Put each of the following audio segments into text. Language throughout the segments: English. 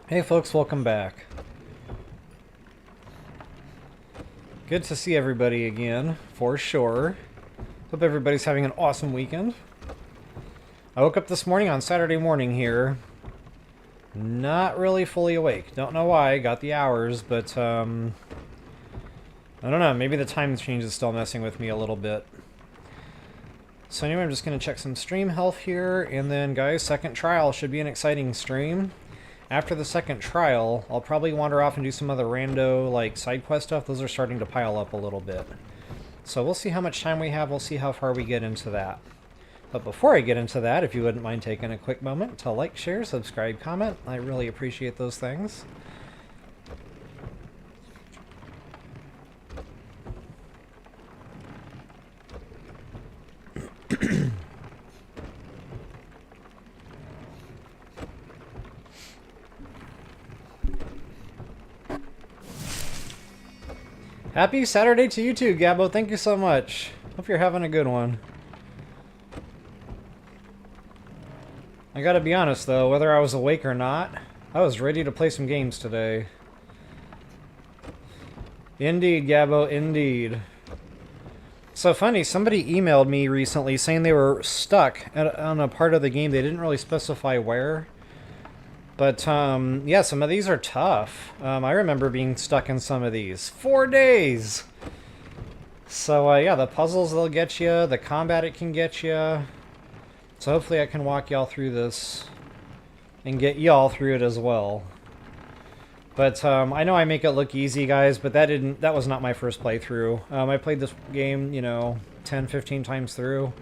Hey folks, welcome back. Good to see everybody again, for sure. Hope everybody's having an awesome weekend. I woke up this morning on Saturday morning here. Not really fully awake. Don't know why, got the hours, but I don't know, maybe the time change is still messing with me a little bit. So anyway, I'm just going to check some stream health here, and then guys, second trial should be an exciting stream. After the second trial, I'll probably wander off and do some other rando, like, side quest stuff. Those are starting to pile up a little bit. So we'll see how much time we have, we'll see how far we get into that. But before I get into that, if you wouldn't mind taking a quick moment to like, share, subscribe, comment. I really appreciate those things. Happy Saturday to you too, Gabbo. Thank you so much. Hope you're having a good one. I gotta be honest though, whether I was awake or not, I was ready to play some games today. Indeed, Gabbo, indeed. So funny, somebody emailed me recently saying they were stuck on a part of the game. They didn't really specify where. But, yeah, some of these are tough. I remember being stuck in some of these. 4 days! So, yeah, the puzzles, they'll get you. The combat, it can get you. So hopefully I can walk y'all through this and get y'all through it as well. But, I know I make it look easy, guys, but that was not my first playthrough. I played this game, you know, 10, 15 times through.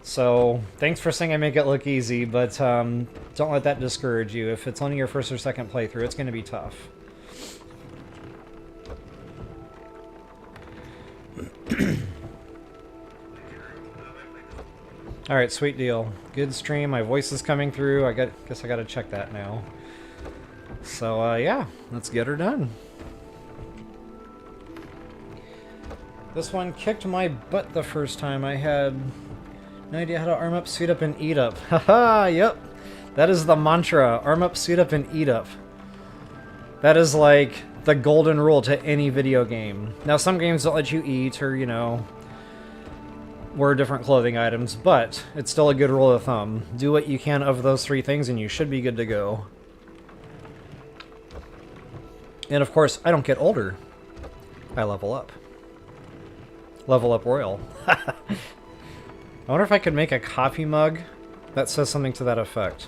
So, thanks for saying I make it look easy, but don't let that discourage you. If it's only your first or second playthrough, it's going to be tough. Alright, sweet deal. Good stream, my voice is coming through. Guess I gotta check that now. So, yeah, let's get her done. This one kicked my butt the first time. I had no idea how to arm up, suit up, and eat up. Haha, yep. That is the mantra. Arm up, suit up, and eat up. That is like the golden rule to any video game. Now, some games don't let you eat or, you know, wear different clothing items, but it's still a good rule of thumb. Do what you can of those three things and you should be good to go. And of course, I don't get older. I level up. Level up royal. I wonder if I could make a coffee mug that says something to that effect.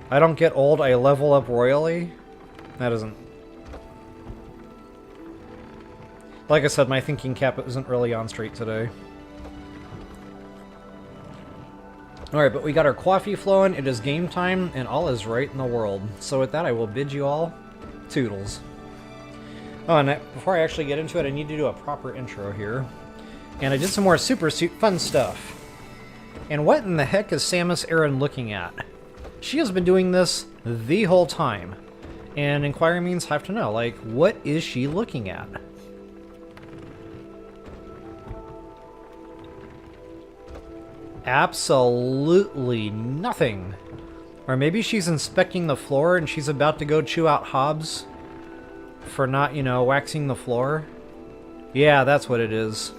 I don't get old, I level up royally? That isn't... Like I said, my thinking cap isn't really on straight today. Alright, but we got our coffee flowing, it is game time, and all is right in the world. So with that, I will bid you all toodles. Oh, and before I actually get into it, I need to do a proper intro here. And I did some more Super Suit fun stuff. And what in the heck is Samus Aran looking at? She has been doing this the whole time. And inquiring means have to know, like, what is she looking at? Absolutely nothing. Or maybe she's inspecting the floor and she's about to go chew out Hobbs for not, you know, waxing the floor. Yeah, that's what it is.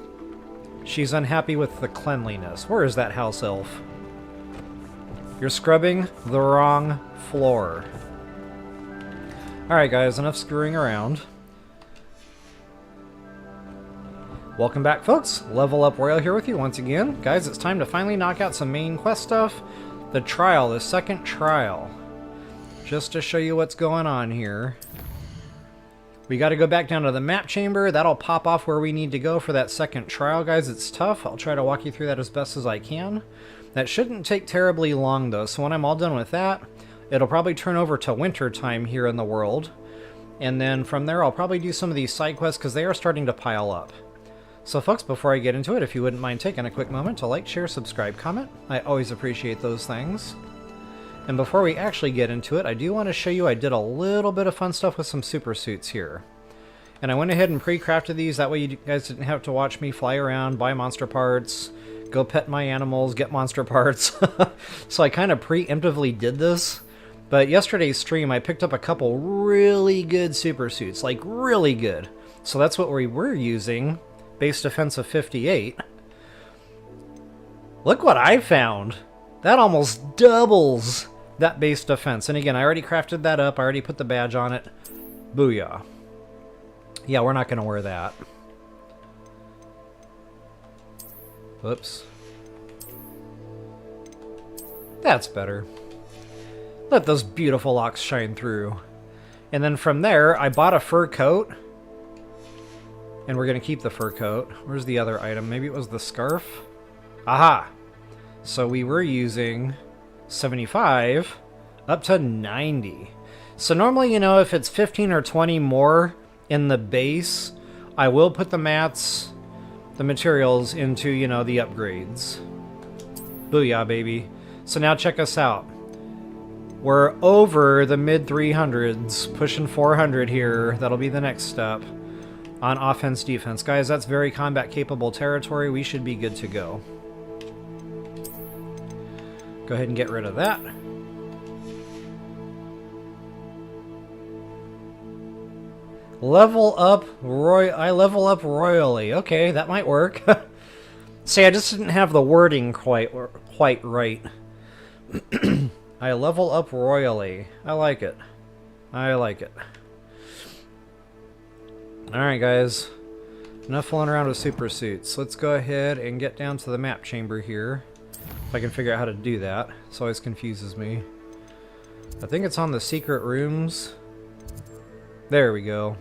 She's unhappy with the cleanliness. Where is that house elf? You're scrubbing the wrong floor. Alright guys, enough screwing around. Welcome back folks, Level Up Royal here with you once again. Guys, it's time to finally knock out some main quest stuff. The trial, the second trial. Just to show you what's going on here. We got to go back down to the map chamber. That'll pop off where we need to go for that second trial, guys. It's tough. I'll try to walk you through that as best as I can. That shouldn't take terribly long, though. So when I'm all done with that, it'll probably turn over to winter time here in the world. And then from there, I'll probably do some of these side quests because they are starting to pile up. So folks, before I get into it, if you wouldn't mind taking a quick moment to like, share, subscribe, comment. I always appreciate those things. And before we actually get into it, I do want to show you I did a little bit of fun stuff with some super suits here. And I went ahead and pre-crafted these, that way you guys didn't have to watch me fly around, buy monster parts, go pet my animals, get monster parts. So I kind of preemptively did this. But yesterday's stream, I picked up a couple really good super suits, like really good. So that's what we were using, base defense of 58. Look what I found! That almost doubles that base defense. And again, I already crafted that up, I already put the badge on it. Booyah. Yeah, we're not going to wear that. Whoops. That's better. Let those beautiful locks shine through. And then from there, I bought a fur coat. And we're going to keep the fur coat. Where's the other item? Maybe it was the scarf? Aha! So we were using 75 up to 90. So normally, you know, if it's 15 or 20 more in the base, I will put the mats, the materials into, you know, the upgrades. Booyah, baby. So now check us out. We're over the mid 300s, pushing 400 here. That'll be the next step on offense, defense. Guys, that's very combat capable territory. We should be good to go. Go ahead and get rid of that. Level up I level up royally. Okay, that might work. See, I just didn't have the wording quite right. I level up royally. I like it. I like it. Alright, guys. Enough fooling around with super suits. Let's go ahead and get down to the map chamber here. If I can figure out how to do that. This always confuses me. I think it's on the secret rooms. There we go.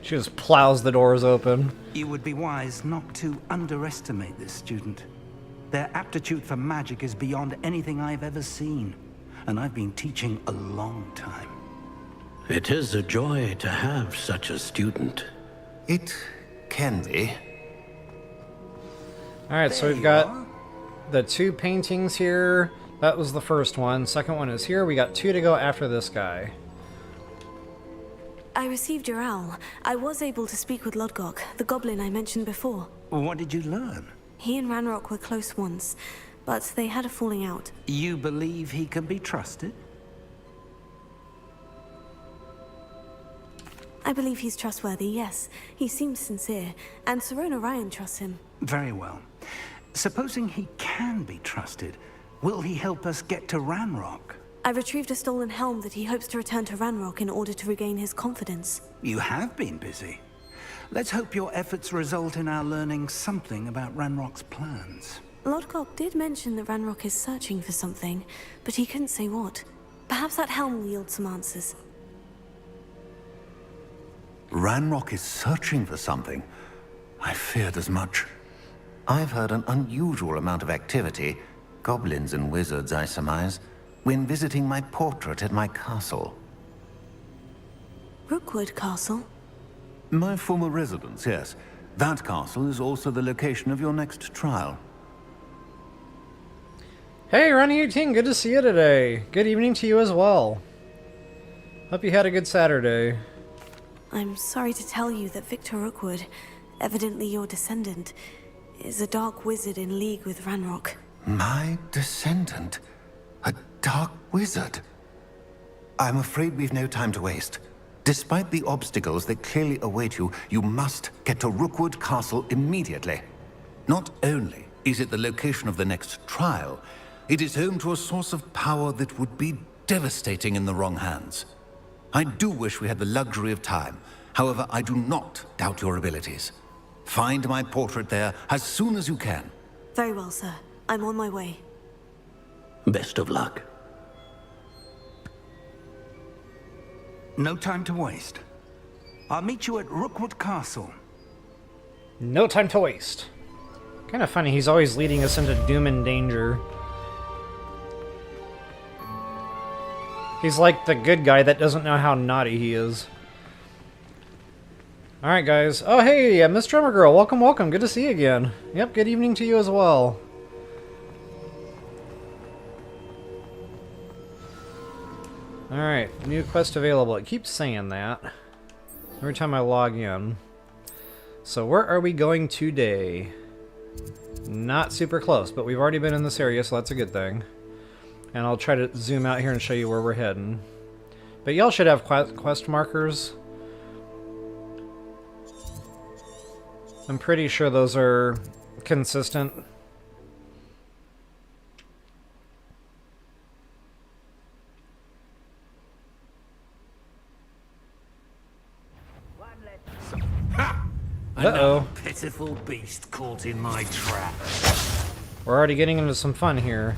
She just plows the doors open. You would be wise not to underestimate this student. Their aptitude for magic is beyond anything I've ever seen, and I've been teaching a long time. It is a joy to have such a student. It can be. Alright, so we've got the 2 paintings here. That was the first one. Second one is here. We got 2 to go after this guy. I received your owl. I was able to speak with Lodgok, the goblin I mentioned before. What did you learn? He and Ranrock were close once, but they had a falling out. You believe he can be trusted? I believe he's trustworthy, yes. He seems sincere, and Serona Ryan trusts him. Very well. Supposing he can be trusted, will he help us get to Ranrock? I retrieved a stolen helm that he hopes to return to Ranrock in order to regain his confidence. You have been busy. Let's hope your efforts result in our learning something about Ranrock's plans. Lodgok did mention that Ranrock is searching for something, but he couldn't say what. Perhaps that helm will yield some answers. Ranrock is searching for something. I feared as much. I've heard an unusual amount of activity, goblins and wizards, I surmise, when visiting my portrait at my castle. Rookwood Castle? My former residence, yes. That castle is also the location of your next trial. Hey, Ronnie18, good to see you today. Good evening to you as well. Hope you had a good Saturday. I'm sorry to tell you that Victor Rookwood, evidently your descendant, is a dark wizard in league with Ranrock. My descendant? A dark wizard? I'm afraid we've no time to waste. Despite the obstacles that clearly await you, you must get to Rookwood Castle immediately. Not only is it the location of the next trial, it is home to a source of power that would be devastating in the wrong hands. I do wish we had the luxury of time. However, I do not doubt your abilities. Find my portrait there as soon as you can. Very well, sir. I'm on my way. Best of luck. No time to waste. I'll meet you at Rookwood Castle. No time to waste. Kind of funny, he's always leading us into doom and danger. He's like the good guy that doesn't know how naughty he is. Alright, guys. Oh, hey, Miss Drummer Girl. Welcome, welcome. Good to see you again. Yep, good evening to you as well. Alright, new quest available. It keeps saying that every time I log in. So where are we going today? Not super close, but we've already been in this area, so that's a good thing. And I'll try to zoom out here and show you where we're heading. But y'all should have quest markers. I'm pretty sure those are consistent. Uh-oh. Pitiful beast caught in my trap. We're already getting into some fun here.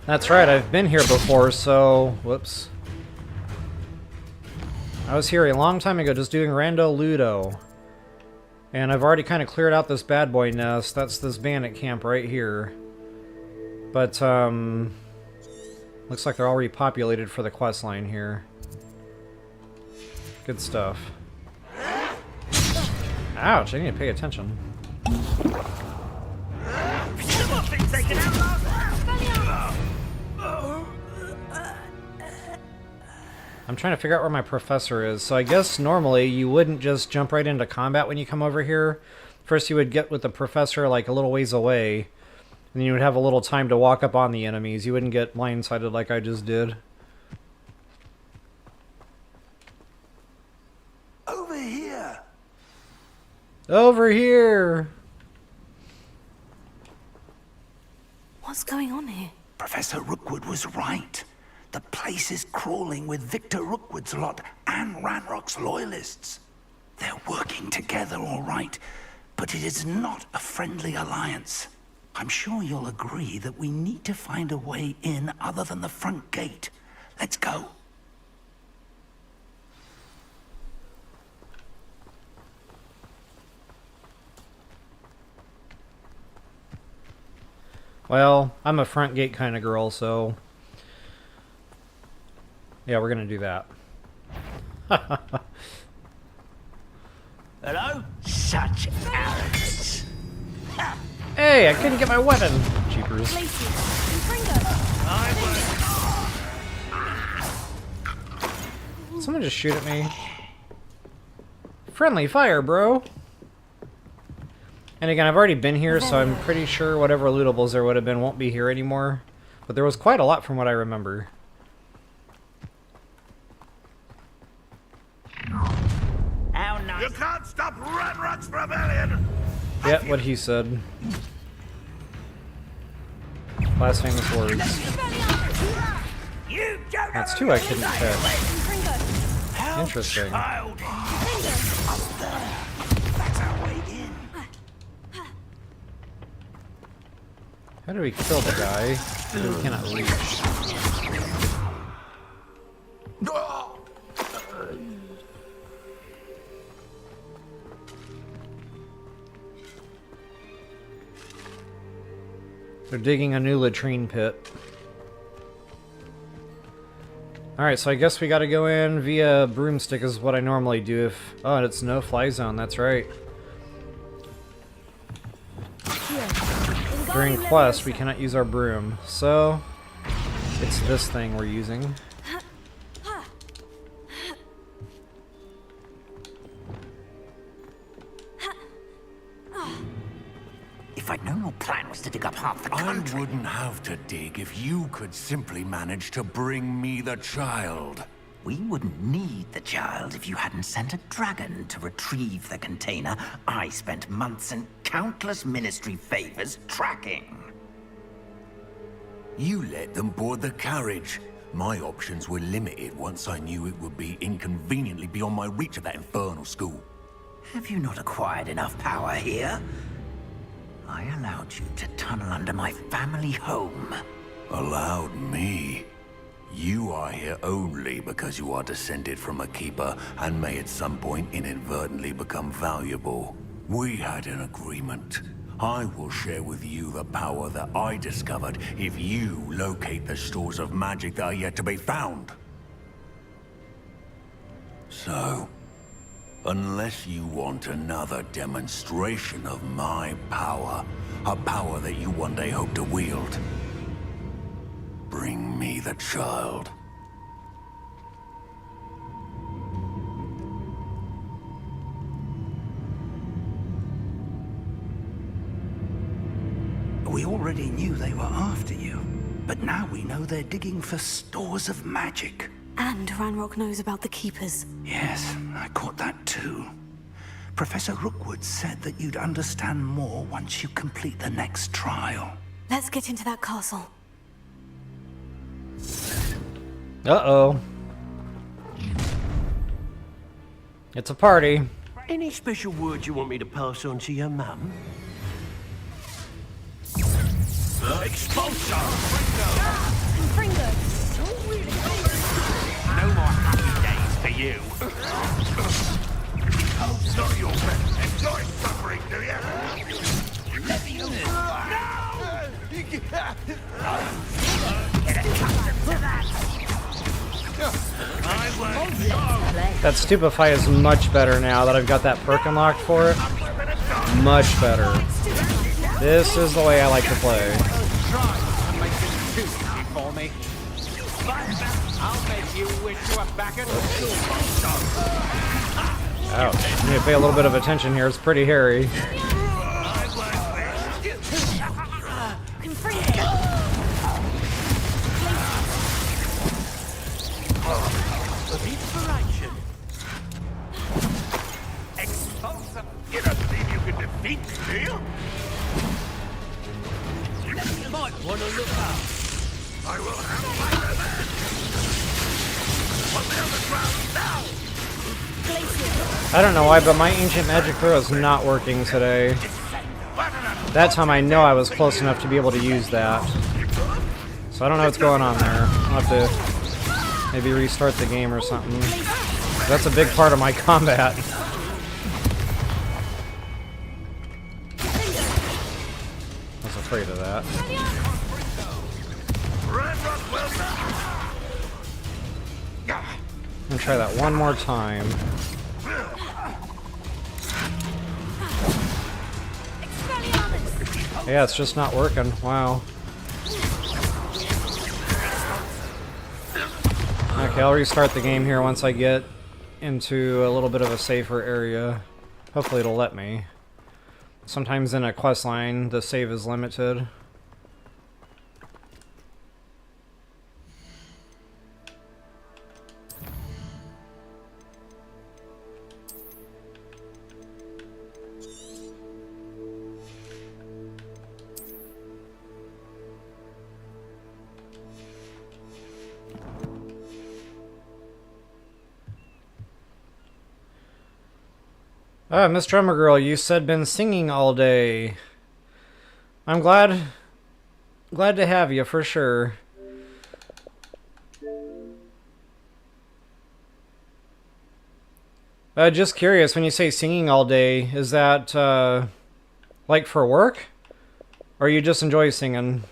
That's right, I've been here before, so... Whoops. I was here a long time ago just doing Rando Ludo. And I've already kind of cleared out this bad boy nest. That's this bandit camp right here. But, looks like they're all repopulated for the quest line here. Good stuff. Ouch, I need to pay attention. I'm trying to figure out where my professor is. So I guess normally you wouldn't just jump right into combat when you come over here. First you would get with the professor like a little ways away. And then you would have a little time to walk up on the enemies. You wouldn't get blindsided like I just did. Over here! Over here! What's going on here? Professor Rookwood was right. The place is crawling with Victor Rookwood's lot and Ranrock's loyalists. They're working together, all right, but it is not a friendly alliance. I'm sure you'll agree that we need to find a way in other than the front gate. Let's go. Well, I'm a front gate kind of girl, so... Yeah, we're gonna do that. Hello? Such arrogance. Hey, I couldn't get my weapon! Jeepers. Someone just shoot at me. Friendly fire, bro! And again, I've already been here, so I'm pretty sure whatever lootables there would have been won't be here anymore. But there was quite a lot from what I remember. You can't stop Ranrock's rebellion! Yeah, what he said. Last famous words. That's two I couldn't catch. Interesting. How do we kill the guy that we cannot reach? They're digging a new latrine pit. Alright, so I guess we gotta go in via broomstick is what I normally do if... Oh, and it's no fly zone, that's right. During quest, we cannot use our broom, so... It's this thing we're using. If I'd known your plan was to dig up half the country... I wouldn't have to dig if you could simply manage to bring me the child. We wouldn't need the child if you hadn't sent a dragon to retrieve the container I spent months and countless ministry favors tracking. You let them board the carriage. My options were limited once I knew it would be inconveniently beyond my reach at that infernal school. Have you not acquired enough power here? I allowed you to tunnel under my family home. Allowed me? You are here only because you are descended from a keeper and may at some point inadvertently become valuable. We had an agreement. I will share with you the power that I discovered if you locate the stores of magic that are yet to be found. So, unless you want another demonstration of my power, a power that you one day hope to wield, bring me the child. We already knew they were after you, but now we know they're digging for stores of magic. And Ranrock knows about the Keepers. Yes, I caught that too. Professor Rookwood said that you'd understand more once you complete the next trial. Let's get into that castle. Uh-oh. It's a party. Any special words you want me to pass on to your mum? Expulsor! No more happy days for you. It's not your best. Enjoy suffering, do you? Let me go. No! Get accustomed to that. That Stupefy is much better now that I've got that perk unlocked for it. Much better. This is the way I like to play. Ouch. You need to pay a little bit of attention here. It's pretty hairy. You don't believe you can defeat me, do you? You might want to look up. I will have my revenge. On the other ground now. I don't know why, but my ancient magic throw is not working today. That time I know I was close enough to be able to use that. So I don't know what's going on there. I'll have to maybe restart the game or something. That's a big part of my combat. I was afraid of that. I'm gonna try that one more time. Yeah, it's just not working. Wow. Okay, I'll restart the game here once I get into a little bit of a safer area. Hopefully it'll let me. Sometimes in a quest line, the save is limited. Miss Drummer Girl, you said been singing all day. I'm glad to have you for sure. Just curious, when you say singing all day, is that like for work, or you just enjoy singing?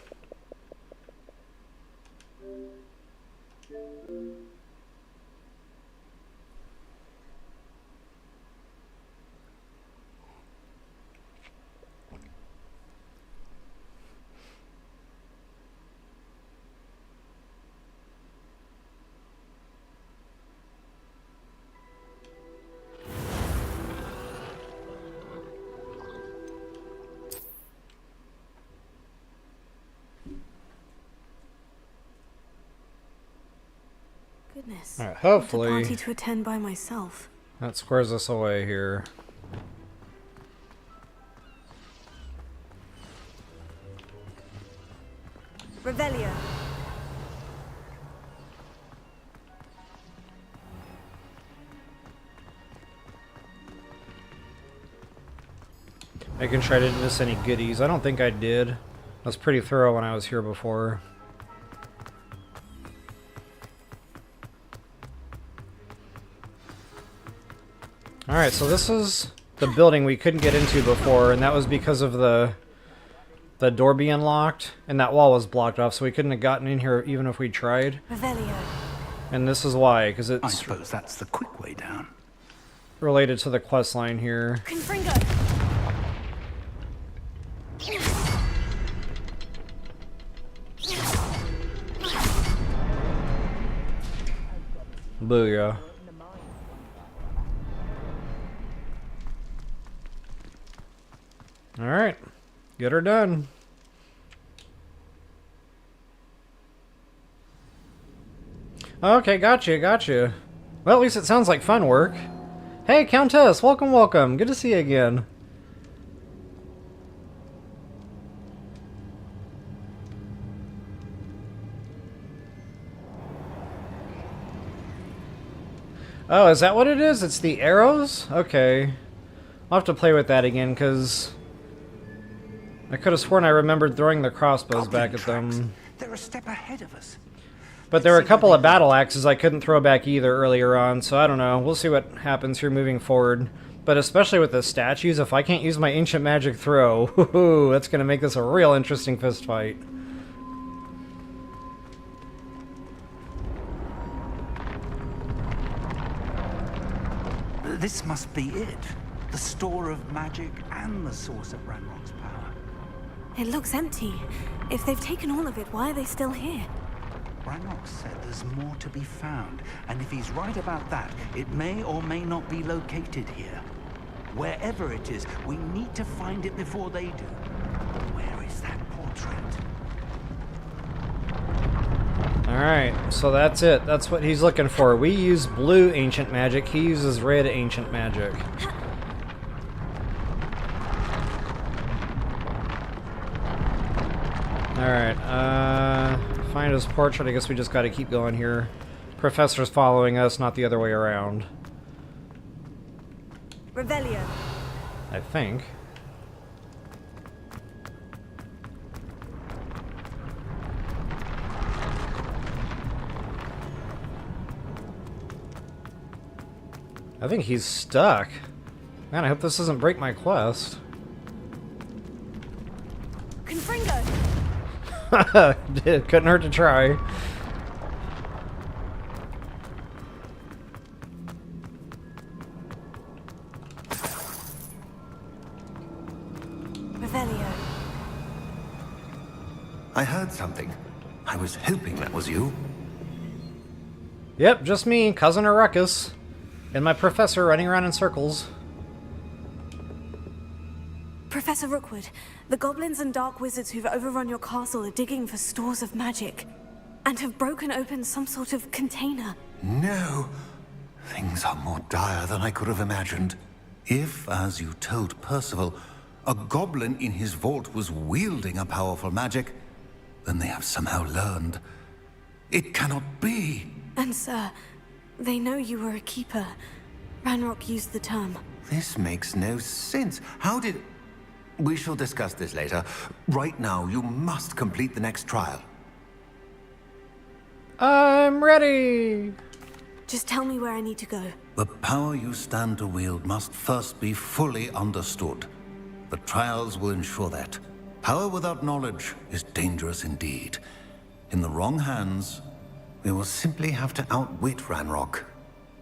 Goodness. All right, hopefully I want a party to attend by myself. that squares us away here. Revelio. Making sure I didn't miss any goodies. I don't think I did. I was pretty thorough when I was here before. Alright, so this is building we couldn't get into before, and that was because of the door being locked, and that wall was blocked off, so we couldn't have gotten in here even if we tried. Revelio. And this is why, because I it's suppose that's the quick way down. related to the quest line here. Confringo. Booyah. Alright. Get her done. Okay, gotcha. Well, at least it sounds like fun work. Hey, Countess! Welcome, welcome. Good to see you again. Oh, is that what it is? It's the arrows? Okay. I'll have to play with that again, because I could have sworn I remembered throwing the crossbows back at them. They're a step ahead of us. But there were a couple of battle axes I couldn't throw back either earlier on, so I don't know. We'll see what happens here moving forward. But especially with the statues, if I can't use my ancient magic throw, that's going to make this a real interesting fist fight. This must be it. The store of magic and the source of Ranrock's power. It looks empty. If they've taken all of it, why are they still here? Ranrock said there's more to be found, and if he's right about that, it may or may not be located here. Wherever it is, we need to find it before they do. Where is that portrait? Alright, so that's it. That's what he's looking for. We use blue ancient magic, he uses red ancient magic. Alright, find his portrait. I guess we just gotta keep going here. Professor's following us, not the other way around. Revelio. I think. I think he's stuck. Man, I hope this doesn't break my quest. Confringo. Couldn't hurt to try. Revelio. I heard something. I was hoping that was you. Yep, just me, Cousin Ruckus, and my professor running around in circles. Professor Rookwood, the goblins and dark wizards who've overrun your castle are digging for stores of magic, and have broken open some sort of container. No. Things are more dire than I could have imagined. If, as you told Percival, a goblin in his vault was wielding a powerful magic, then they have somehow learned. It cannot be. And sir, they know you were a keeper. Ranrock used the term. This makes no sense. How did... We shall discuss this later. Right now, you must complete the next trial. I'm ready! Just tell me where I need to go. The power you stand to wield must first be fully understood. The trials will ensure that. Power without knowledge is dangerous indeed. In the wrong hands, we will simply have to outwit Ranrock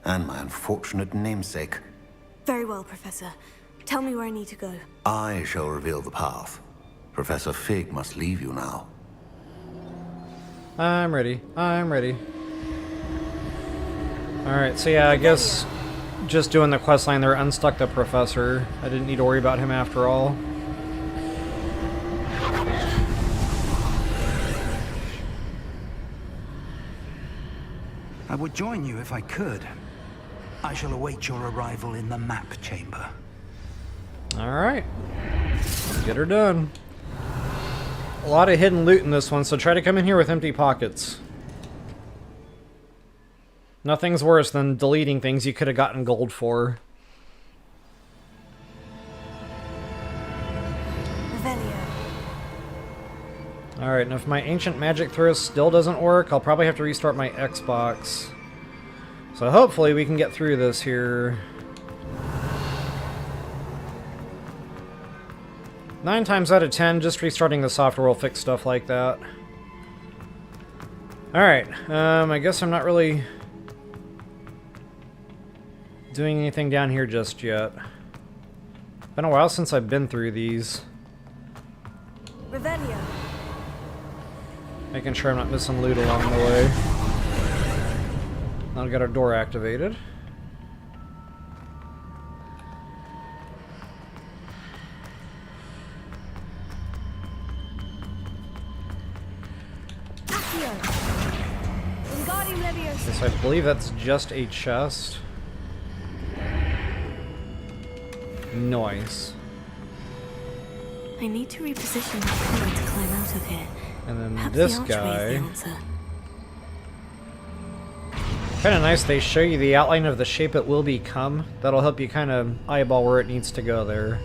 and my unfortunate namesake. Very well, Professor. Tell me where I need to go. I shall reveal the path. Professor Fig must leave you now. I'm ready. I'm ready. Alright, so yeah, I guess just doing the quest line there unstuck the professor. I didn't need to worry about him after all. I would join you if I could. I shall await your arrival in the map chamber. Alright. Get her done. A lot of hidden loot in this one, so try to come in here with empty pockets. Nothing's worse than deleting things you could have gotten gold for. Revelio. Alright, and if my ancient magic throw still doesn't work, I'll probably have to restart my Xbox. So hopefully we can get through this here. 9 times out of 10, just restarting the software will fix stuff like that. Alright, I guess I'm not really doing anything down here just yet. Been a while since I've been through these. Revelio. Making sure I'm not missing loot along the way. Now we've got our door activated. Yes, I believe that's just a chest. Nice. I need to reposition my pillar to climb out of here. And then Perhaps this the archway guy. is the answer. Kind of nice, they show you the outline of the shape it will become. That'll help you kind of eyeball where it needs to go there.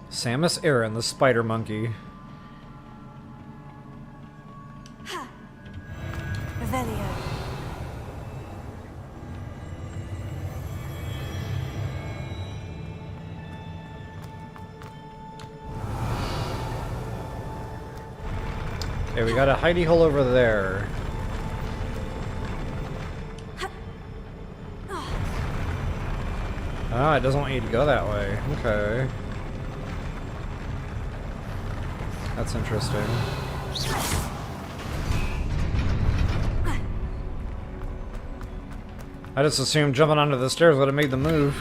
Samus Aran, the spider monkey. Revelio. Okay, we got a hidey hole over there. Ah, it doesn't want you to go that way. Okay. That's interesting. I just assumed jumping onto the stairs would have made the move.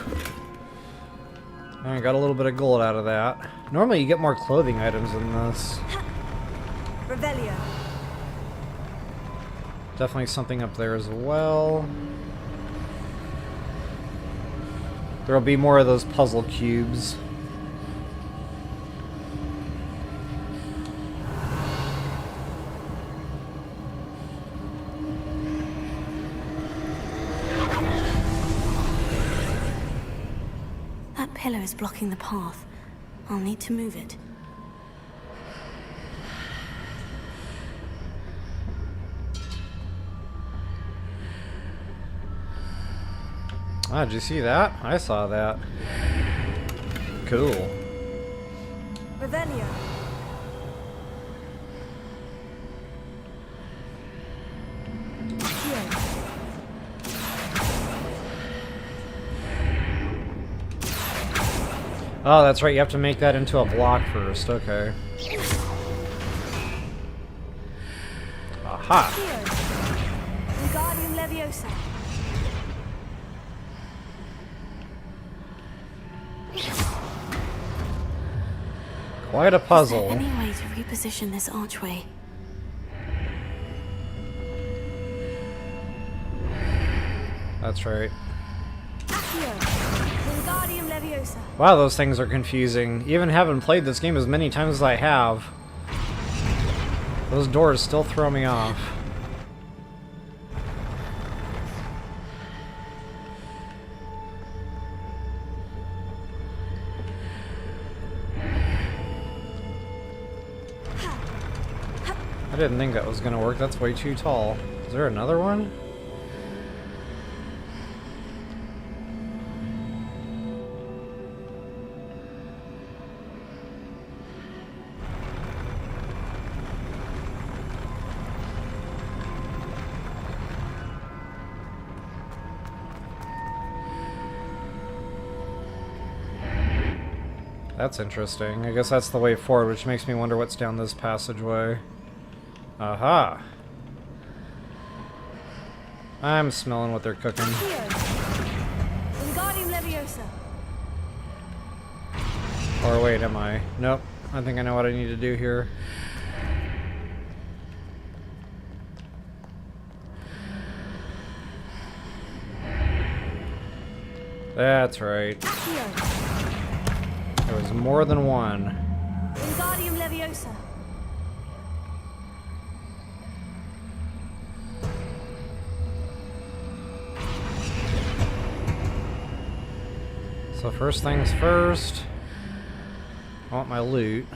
I got a little bit of gold out of that. Normally you get more clothing items than this. Revelio. Definitely something up there as well. There'll be more of those puzzle cubes. That pillar is blocking the path. I'll need to move it. Ah, did you see that? I saw that. Cool. Revelio. Oh, that's right, you have to make that into a block first, okay. Aha! Wingardium Leviosa. Quite a puzzle. Is there any way to reposition this archway? That's right. Wingardium Leviosa. Wow, those things are confusing. Even having played this game as many times as I have, those doors still throw me off. I didn't think that was gonna work. That's way too tall. Is there another one? That's interesting. I guess that's the way forward, which makes me wonder what's down this passageway. Aha! I'm smelling what they're cooking. Wingardium Leviosa. Or wait, am I? Nope. I think I know what I need to do here. That's right. There was more than one. Wingardium Leviosa. So first things first, I want my loot.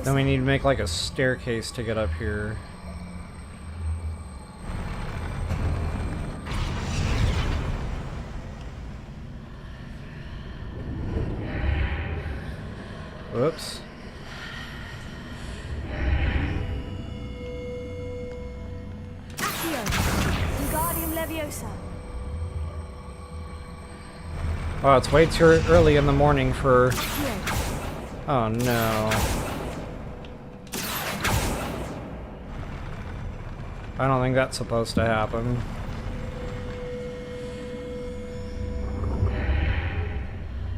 Then we need to make like a staircase to get up here. Whoops. Oh, it's way too early in the morning for... Oh no. I don't think that's supposed to happen.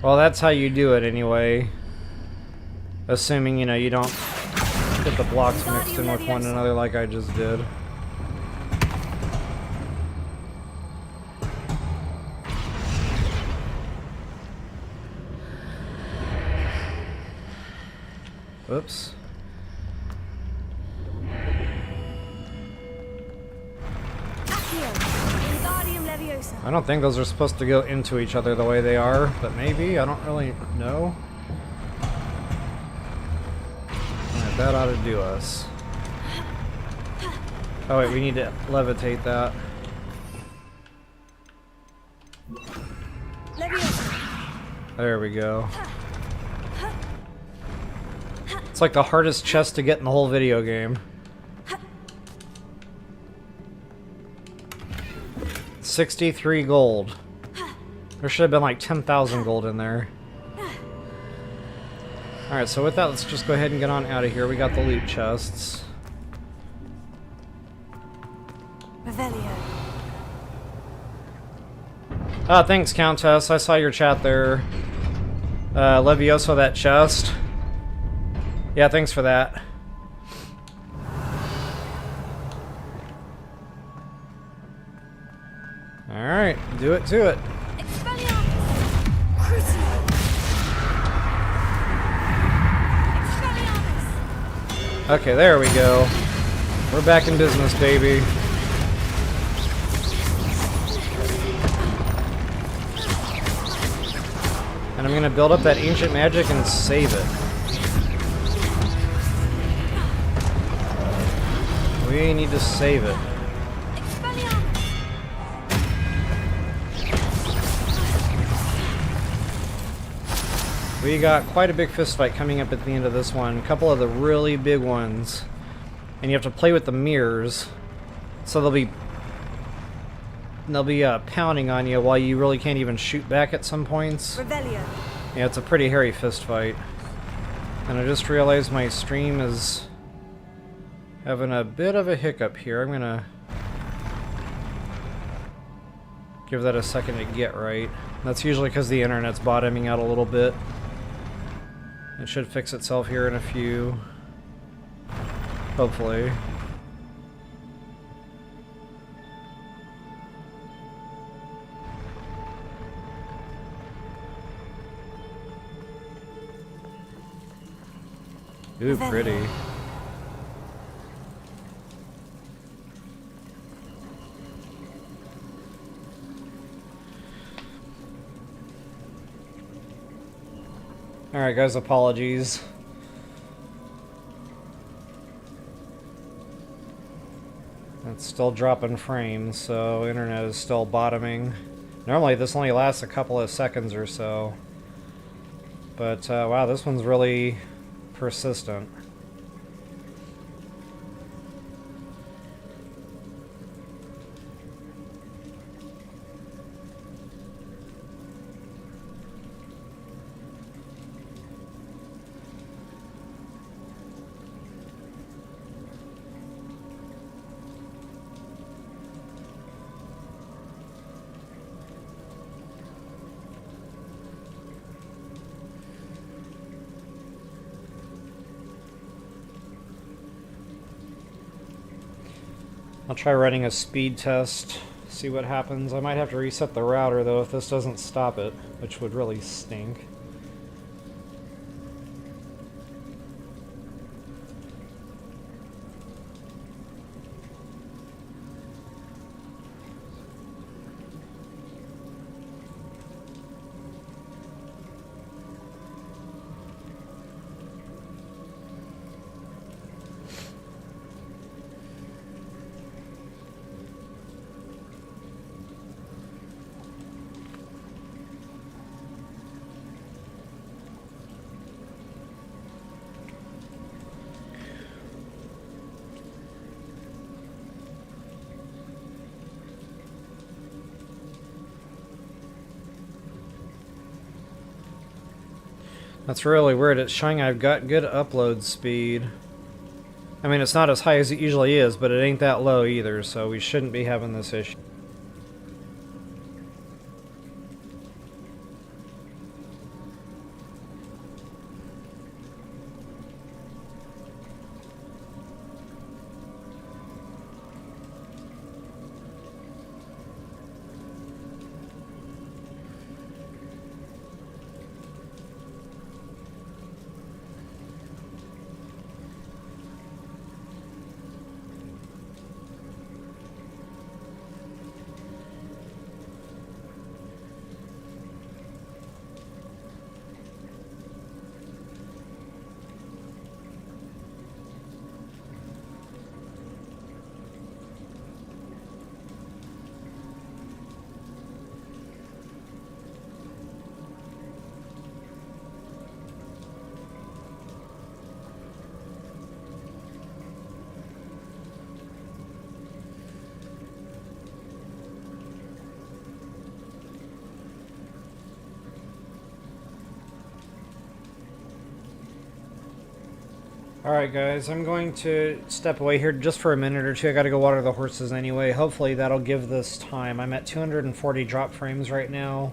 Well, that's how you do it anyway. Assuming, you know, you don't get the blocks mixed in with one another like I just did. Oops. I don't think those are supposed to go into each other the way they are, but maybe, I don't really know. Alright, that ought to do us. Oh wait, we need to levitate that. There we go. It's like the hardest chest to get in the whole video game. 63 gold. There should have been like 10,000 gold in there. Alright, so with that, let's just go ahead and get on out of here. We got the loot chests. Revelio. Ah, thanks, Countess. I saw your chat there. Levioso, that chest. Yeah, thanks for that. Alright, do it to it. Okay, there we go. We're back in business, baby. And I'm gonna build up that ancient magic and save it. We need to save it. We got quite a big fist fight coming up at the end of this one. A couple of the really big ones. And you have to play with the mirrors. So they'll be pounding on you while you really can't even shoot back at some points. Revelio. Yeah, it's a pretty hairy fist fight. And I just realized my stream is having a bit of a hiccup here. I'm gonna give that a second to get right. That's usually because the internet's bottoming out a little bit. It should fix itself here in a few. Hopefully. Ooh, pretty. Alright guys, apologies. It's still dropping frames, so internet is still bottoming. Normally this only lasts a couple of seconds or so. But wow, this one's really persistent. I'll try running a speed test, see what happens. I might have to reset the router though if this doesn't stop it, which would really stink. That's really weird. It's showing I've got good upload speed. I mean, it's not as high as it usually is, but it ain't that low either, so we shouldn't be having this issue. Alright guys, I'm going to step away here just for a minute or two. I gotta go water the horses anyway. Hopefully that'll give this time. I'm at 240 drop frames right now.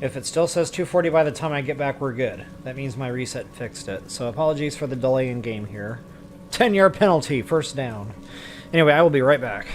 If it still says 240 by the time I get back, we're good. That means my reset fixed it. So apologies for the delay in game here. 10-yard penalty, first down. Anyway, I will be right back.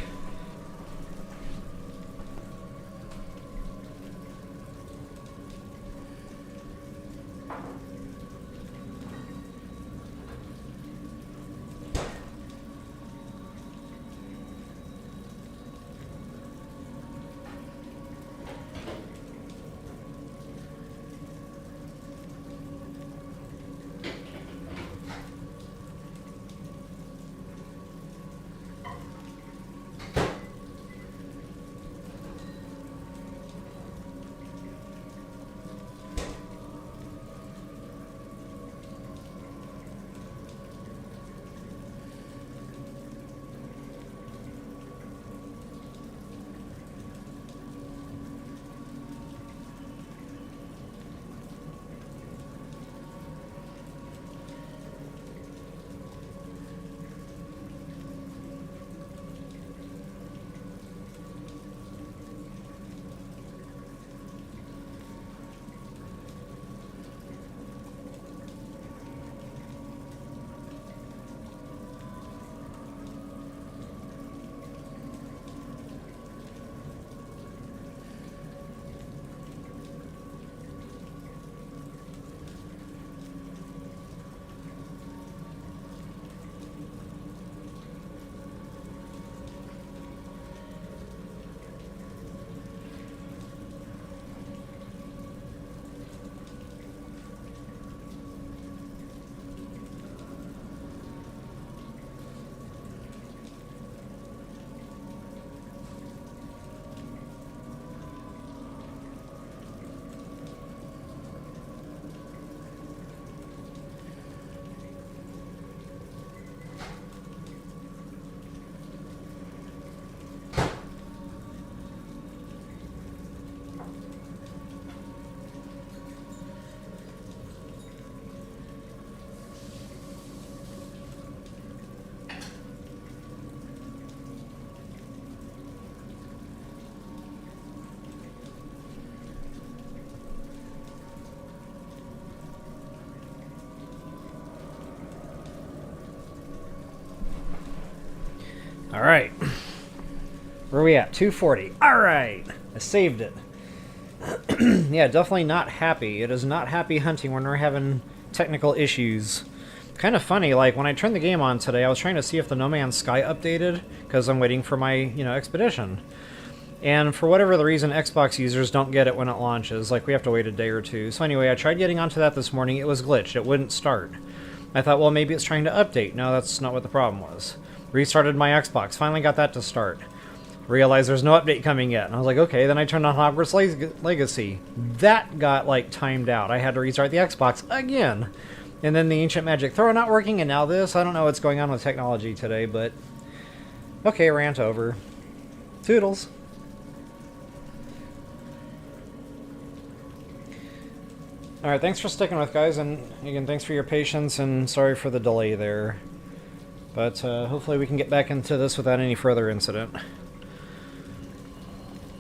Alright. Where are we at? 240. Alright! I saved it. Yeah, definitely not happy. It is not happy hunting when we're having technical issues. Kind of funny, like, when I turned the game on today, I was trying to see if the No Man's Sky updated, because I'm waiting for my, expedition. And for whatever the reason, Xbox users don't get it when it launches. Like, we have to wait a day or two. So anyway, I tried getting onto that this morning. It was glitched. It wouldn't start. I thought, well, maybe it's trying to update. No, that's not what the problem was. Restarted my Xbox. Finally got that to start. Realized there's no update coming yet. And I was like, okay, then I turned on Hogwarts Legacy. That got, like, timed out. I had to restart the Xbox again. And then the Ancient Magic Throw not working, and now this. I don't know what's going on with technology today, but... Okay, rant over. Toodles. Alright, thanks for sticking with, guys, and again, thanks for your patience, and sorry for the delay there. But hopefully we can get back into this without any further incident.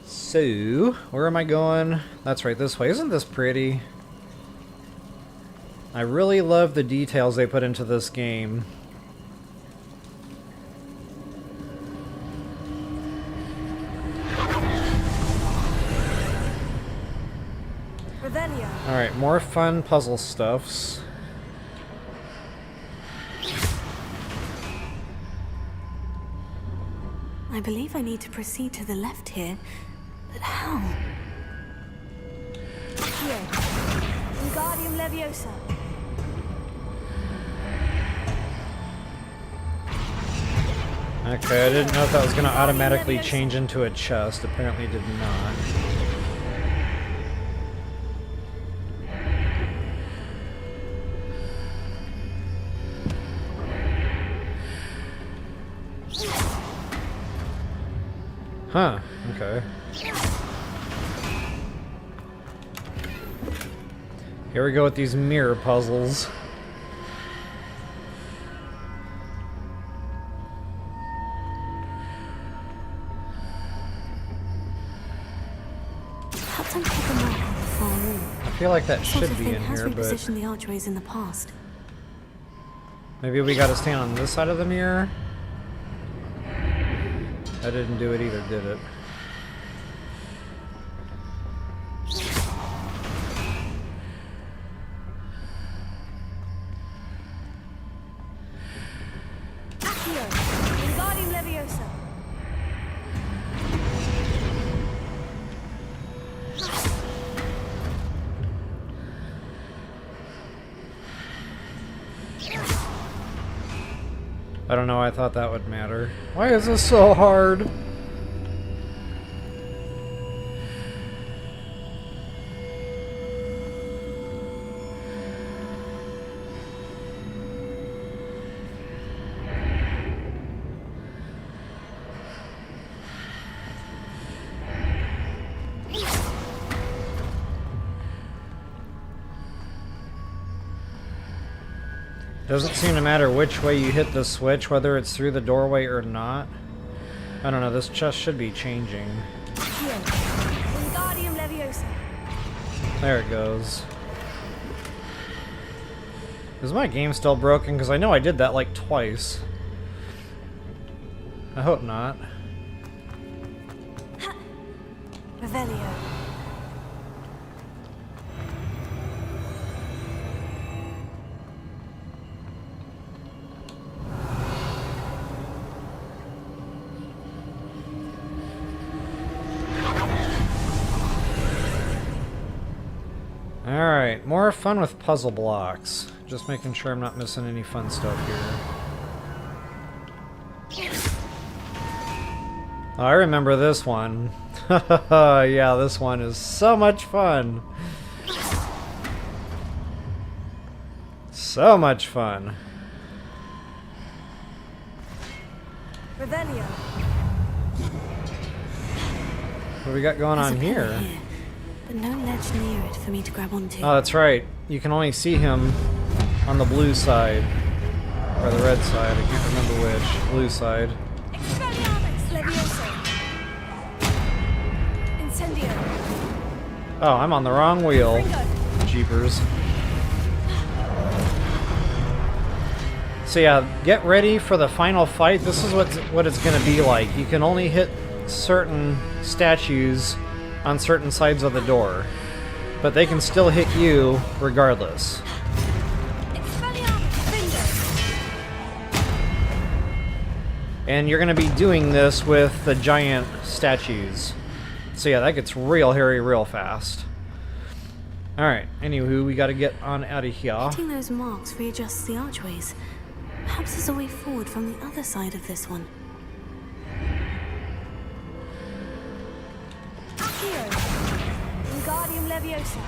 So, where am I going? That's right, this way. Isn't this pretty? I really love the details they put into this game. Alright, more fun puzzle stuffs. I believe I need to proceed to the left here, but how? Here. Wingardium Leviosa. Okay, I didn't know if that was going to automatically change into a chest. Apparently it did not. Huh, okay. Here we go with these mirror puzzles. Perhaps I'm taking my hand the far wall. I feel like that Sort should of be thing in has here, but repositioned the archways in the past. maybe we gotta stand on this side of the mirror? That didn't do it either, did it? Accio! Wingardium Leviosa! I don't know, I thought that would matter. Why is this so hard? Doesn't seem to matter which way you hit the switch, whether it's through the doorway or not. I don't know, this chest should be changing. Accio! Wingardium Leviosa! There it goes. Is my game still broken? Because I know I did that like twice. I hope not. Revelio. Alright, more fun with puzzle blocks. Just making sure I'm not missing any fun stuff here. Oh, I remember this one. Yeah, this one is so much fun. So much fun. Revelio. What do we got going There's on a pillar here? But no ledge near it for me to grab onto. Oh, that's right. You can only see him on the blue side. Or the red side, I can't remember which. Blue side. Expelliarmus Leviosa. Incendio. Oh, I'm on the wrong wheel. Ringo. Jeepers. So yeah, get ready for the final fight. This is what it's going to be like. You can only hit certain statues on certain sides of the door, but they can still hit you regardless. Expelliarmus Bingo. And you're going to be doing this with the giant statues. So yeah, that gets real hairy real fast. Alright, anywho, we got to get on out of here. Hitting those marks readjusts the archways. Perhaps there's a way forward from the other side of this one. Accio. Wingardium Leviosa.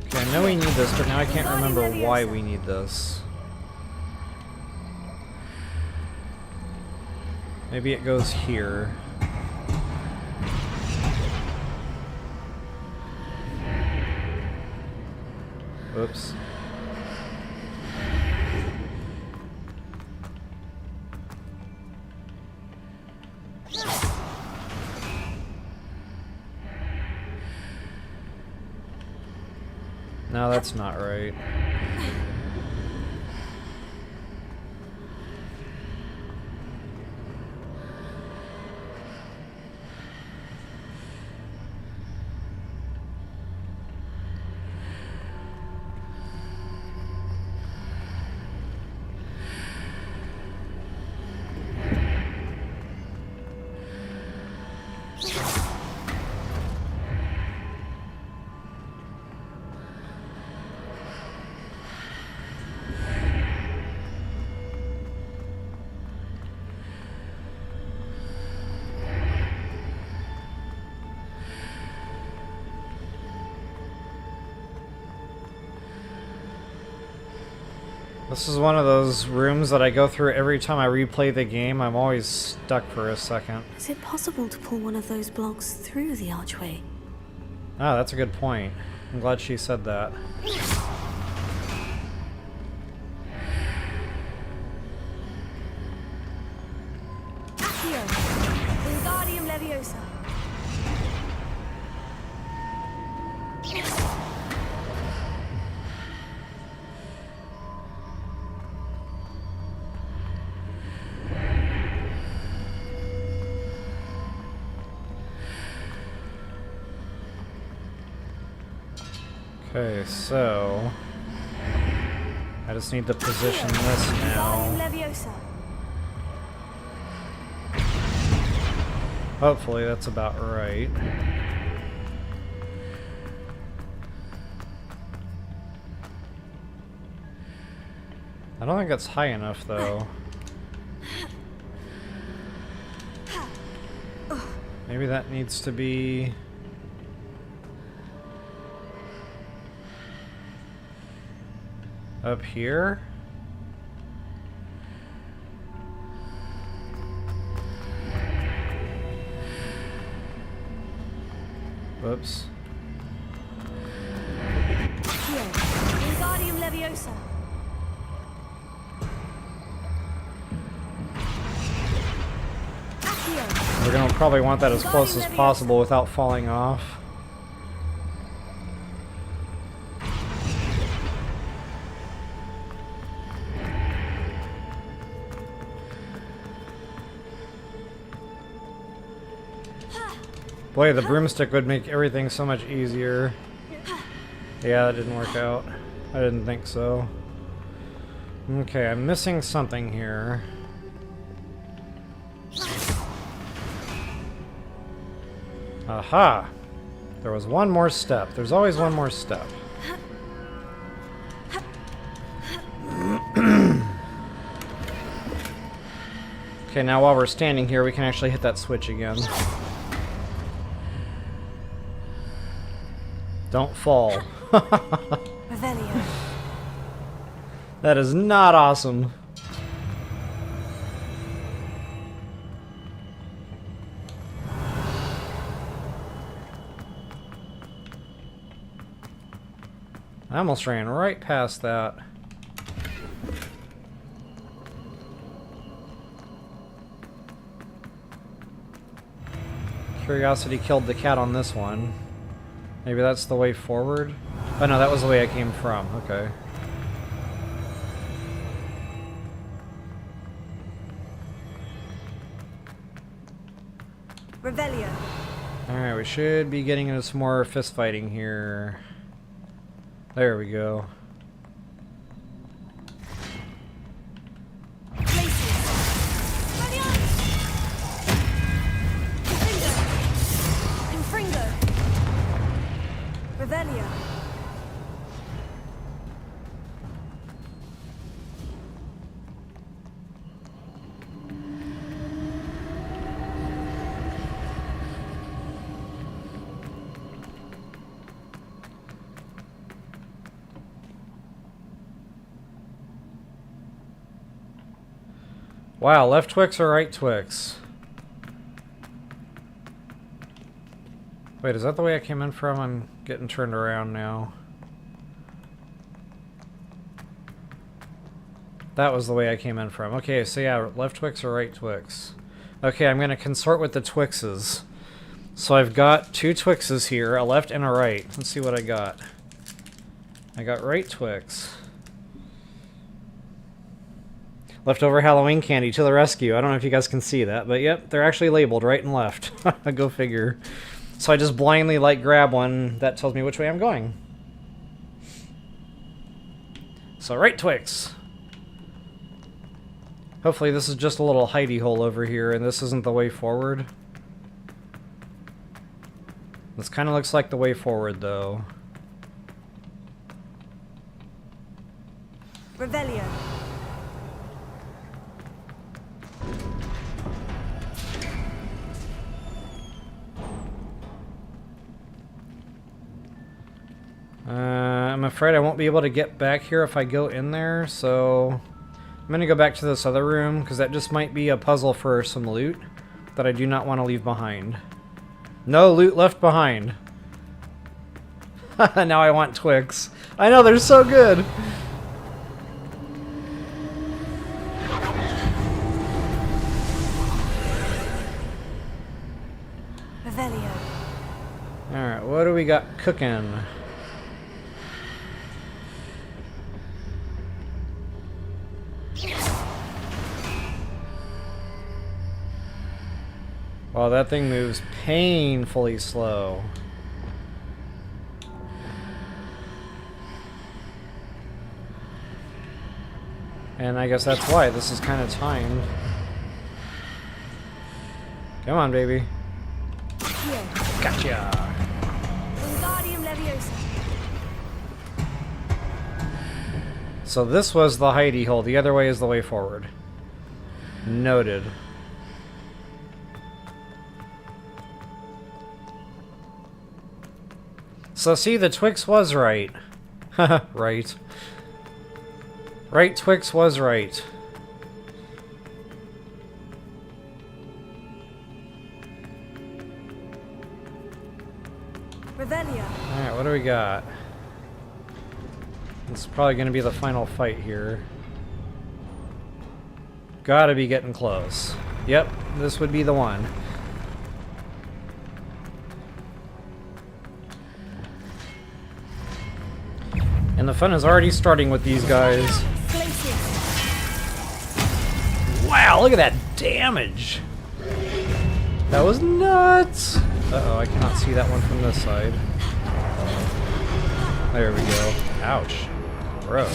Okay, I know we need this, but now I can't remember why we need this. Maybe it goes here. Oops. No, that's not right. This is one of those rooms that I go through every time I replay the game. I'm always stuck for a second. Is it possible to pull one of those blocks through the archway? Ah, that's a good point. I'm glad she said that. Accio! Wingardium Leviosa! Okay, so I just need to position this now. Hopefully that's about right. I don't think that's high enough though. Maybe that needs to be... up here? Whoops. Wingardium Leviosa. We're gonna probably want that as close as possible without falling off. Boy, the broomstick would make everything so much easier. Yeah, that didn't work out. I didn't think so. Okay, I'm missing something here. Aha! There was one more step. There's always one more step. Okay, now while we're standing here, we can actually hit that switch again. Don't fall. Revelio. That is not awesome. I almost ran right past that. Curiosity killed the cat on this one. Maybe that's the way forward? Oh no, that was the way I came from. Okay. Revelio. Alright, we should be getting into some more fist fighting here. There we go. Revelio. Wow, left Twix or right Twix? Wait, is that the way I came in from? I'm getting turned around now. That was the way I came in from. Okay, so yeah, left Twix or right Twix? Okay, I'm going to consort with the Twixes. So I've got 2 Twixes here, a left and a right. Let's see what I got. I got right Twix. Leftover Halloween candy to the rescue. I don't know if you guys can see that, but yep, they're actually labeled right and left. Go figure. So I just blindly grab one that tells me which way I'm going. So right Twix. Hopefully this is just a little hidey hole over here and this isn't the way forward. This kind of looks like the way forward though. Revelio. I'm afraid I won't be able to get back here if I go in there, so I'm going to go back to this other room, because that just might be a puzzle for some loot that I do not want to leave behind. No loot left behind. Now I want Twix. I know, they're so good! Revelio. Alright, what do we got cooking? Wow, that thing moves painfully slow. And I guess that's why this is kind of timed. Come on, baby. Here. Gotcha! Wingardium Leviosa. So this was the hidey hole. The other way is the way forward. Noted. So see, the Twix was right. Right. Right Twix was right. Revelio. Alright, what do we got? This is probably going to be the final fight here. Gotta be getting close. Yep, this would be the one. And the fun is already starting with these guys. Wow, look at that damage! That was nuts! Uh-oh, I cannot see that one from this side. There we go. Ouch. Bro.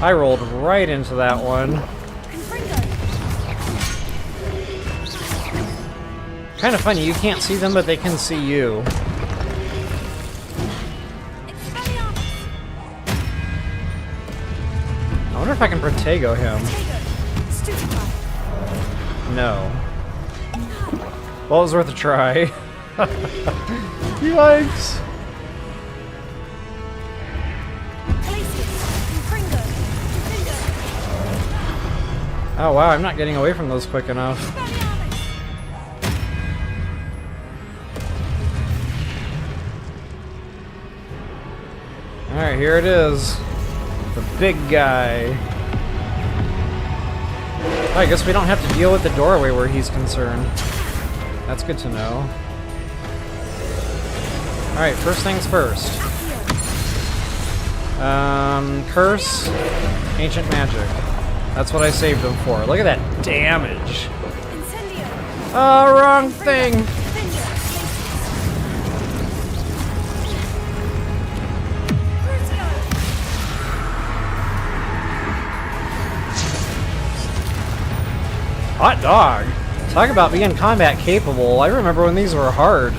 I rolled right into that one. Kind of funny, you can't see them, but they can see you. I wonder if I can Protego him. No. Well, it was worth a try. Yikes! Oh wow, I'm not getting away from those quick enough. Alright, here it is. The big guy. Oh, I guess we don't have to deal with the doorway where he's concerned. That's good to know. Alright, first things first. Curse, Ancient Magic. That's what I saved them for. Look at that damage. Oh, wrong thing! Hot dog! Talk about being combat capable. I remember when these were hard.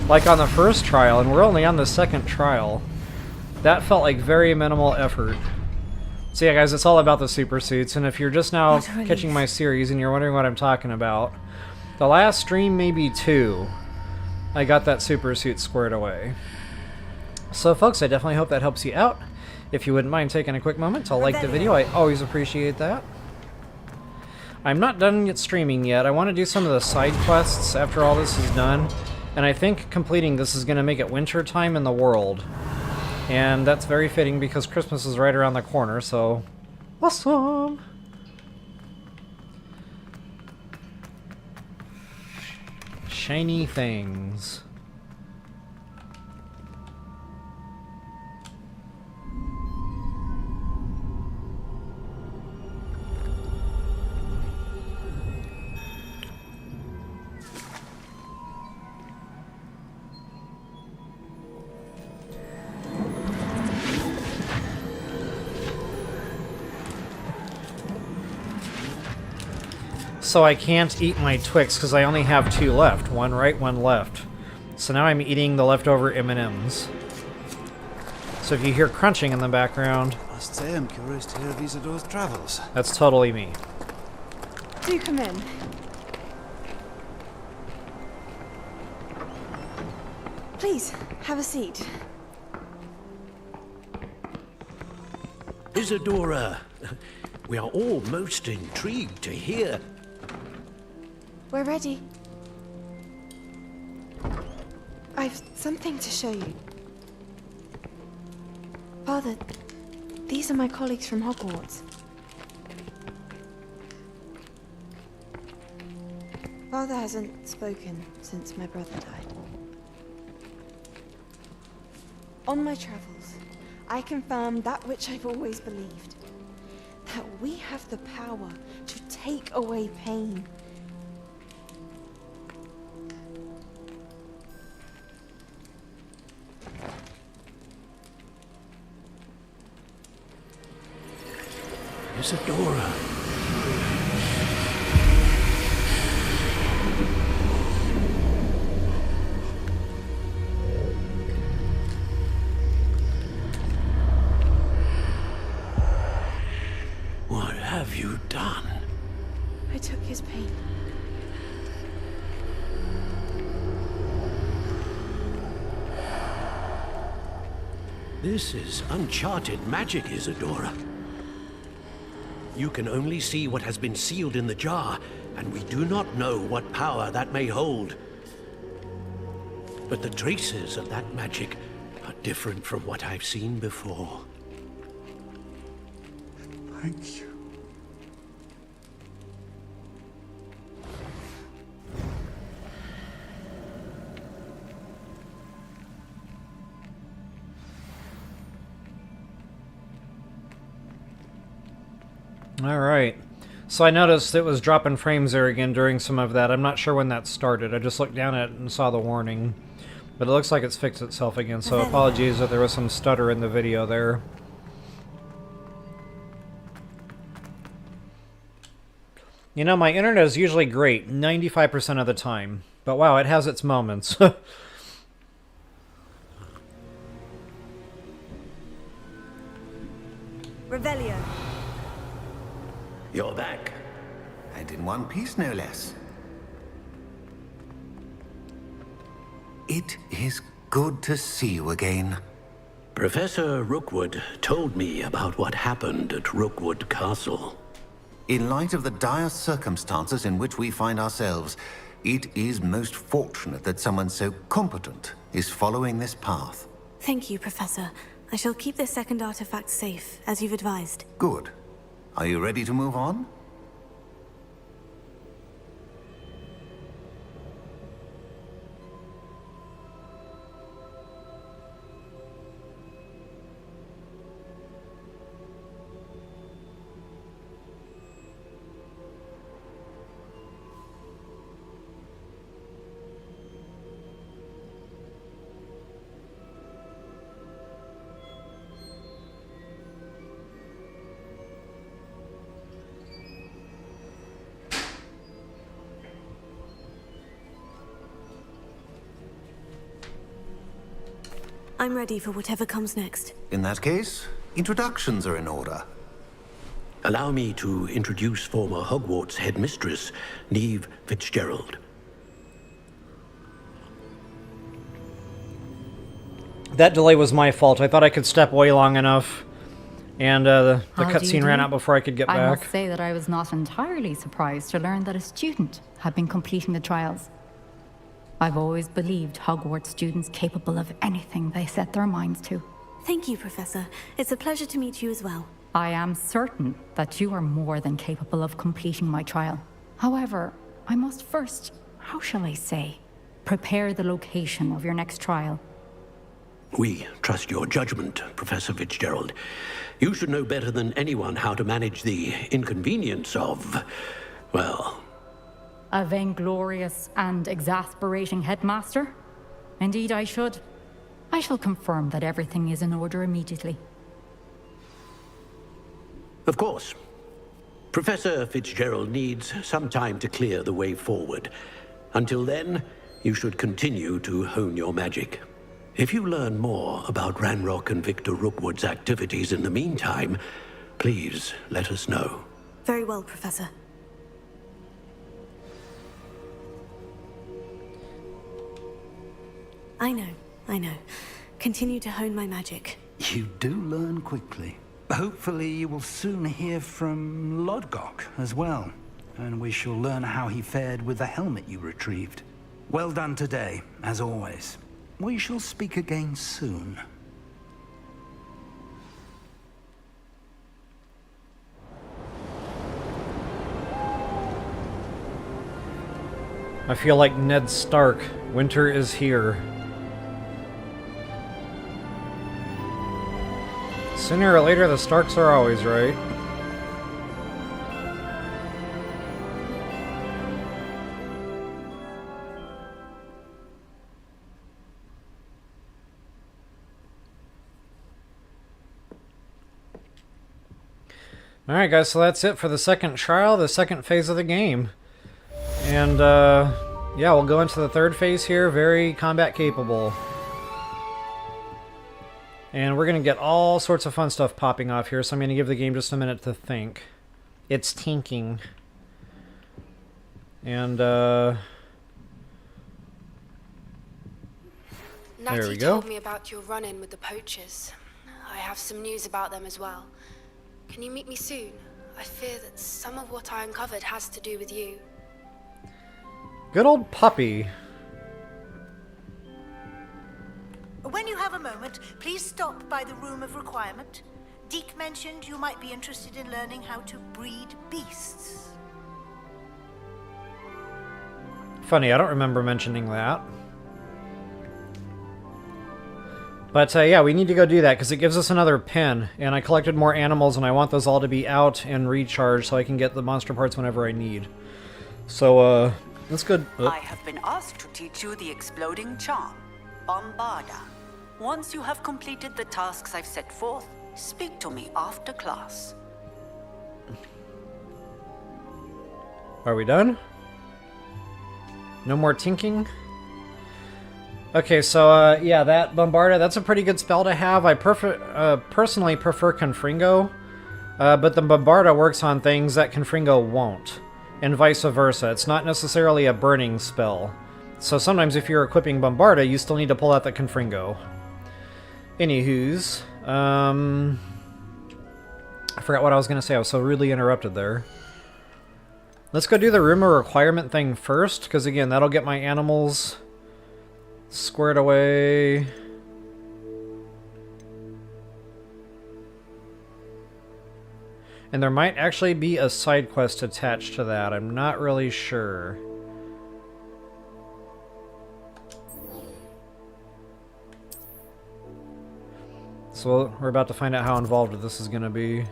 Like on the first trial, and we're only on the second trial. That felt like very minimal effort. So yeah guys, it's all about the super suits, and if you're just now catching my series and you're wondering what I'm talking about, the last stream, maybe 2, I got that super suit squared away. So folks, I definitely hope that helps you out. If you wouldn't mind taking a quick moment to like the video, I always appreciate that. I'm not done yet streaming yet. I want to do some of the side quests after all this is done. And I think completing this is going to make it winter time in the world. And that's very fitting because Christmas is right around the corner, so... awesome! Shiny things. So I can't eat my Twix because I only have 2 left. One right, one left. So now I'm eating the leftover M&Ms. So if you hear crunching in the background... Must say I'm curious to hear of Isidor's travels. That's totally me. Do come in. Please, have a seat. Isadora, we are all most intrigued to hear. We're ready. I've something to show you. Father, these are my colleagues from Hogwarts. Father hasn't spoken since my brother died. On my travels, I confirmed that which I've always believed. That we have the power to take away pain. Isadora. What have you done? I took his pain. This is uncharted magic, Isadora. You can only see what has been sealed in the jar, and we do not know what power that may hold. But the traces of that magic are different from what I've seen before. Thank you. Alright. So I noticed it was dropping frames there again during some of that. I'm not sure when that started. I just looked down at it and saw the warning. But it looks like it's fixed itself again, so apologies if there was some stutter in the video there. You know, my internet is usually great, 95% of the time. But wow, it has its moments. Revelio. You're back. And in one piece, no less. It is good to see you again. Professor Rookwood told me about what happened at Rookwood Castle. In light of the dire circumstances in which we find ourselves, it is most fortunate that someone so competent is following this path. Thank you, Professor. I shall keep this second artifact safe, as you've advised. Good. Are you ready to move on? I'm ready for whatever comes next. In that case, introductions are in order. Allow me to introduce former Hogwarts headmistress, Neve Fitzgerald. that delay was my fault. I thought I could step away long enough, and the How do you cutscene ran do? out before I could get I back. must say that I was not entirely surprised to learn that a student had been completing the trials. I've always believed Hogwarts students capable of anything they set their minds to. Thank you, Professor. It's a pleasure to meet you as well. I am certain that you are more than capable of completing my trial. However, I must first, how shall I say, prepare the location of your next trial. We trust your judgment, Professor Fitzgerald. You should know better than anyone how to manage the inconvenience of, well... A vainglorious and exasperating headmaster? Indeed I should. I shall confirm that everything is in order immediately. Of course. Professor Fitzgerald needs some time to clear the way forward. Until then, you should continue to hone your magic. If you learn more about Ranrock and Victor Rookwood's activities in the meantime, please let us know. Very well, Professor. I know. Continue to hone my magic. You do learn quickly. Hopefully you will soon hear from Lodgok as well, and we shall learn how he fared with the helmet you retrieved. Well done today, as always. We shall speak again soon. I feel like Ned Stark. Winter is here. Sooner or later, the Starks are always right. Alright guys, so that's it for the second trial, the second phase of the game. And yeah, we'll go into the third phase here, very combat capable. And we're going to get all sorts of fun stuff popping off here, so I'm going to give the game just a minute to think. It's tinking. And, there we Natty go. told me about your run-in with the Poachers. I have some news about them as well. Can you meet me soon? I fear that some of what I uncovered has to do with you. Good old puppy. When you have a moment, please stop by the Room of Requirement. Deke mentioned you might be interested in learning how to breed beasts. Funny, I don't remember mentioning that. But yeah, we need to go do that because it gives us another pin. And I collected more animals and I want those all to be out and recharged so I can get the monster parts whenever I need. So, let's go. I have been asked to teach you the exploding charm, Bombarda. Once you have completed the tasks I've set forth, speak to me after class. Are we done? No more tinking? Okay, so, yeah, that Bombarda, that's a pretty good spell to have. I personally prefer Confringo, but the Bombarda works on things that Confringo won't, and vice versa. It's not necessarily a burning spell. So sometimes if you're equipping Bombarda, you still need to pull out the Confringo. Anywho's, I forgot what I was going to say. I was so rudely interrupted there. Let's go do the Room of Requirement thing first, because again, that'll get my animals squared away. And there might actually be a side quest attached to that. I'm not really sure. So we're about to find out how involved this is going to be.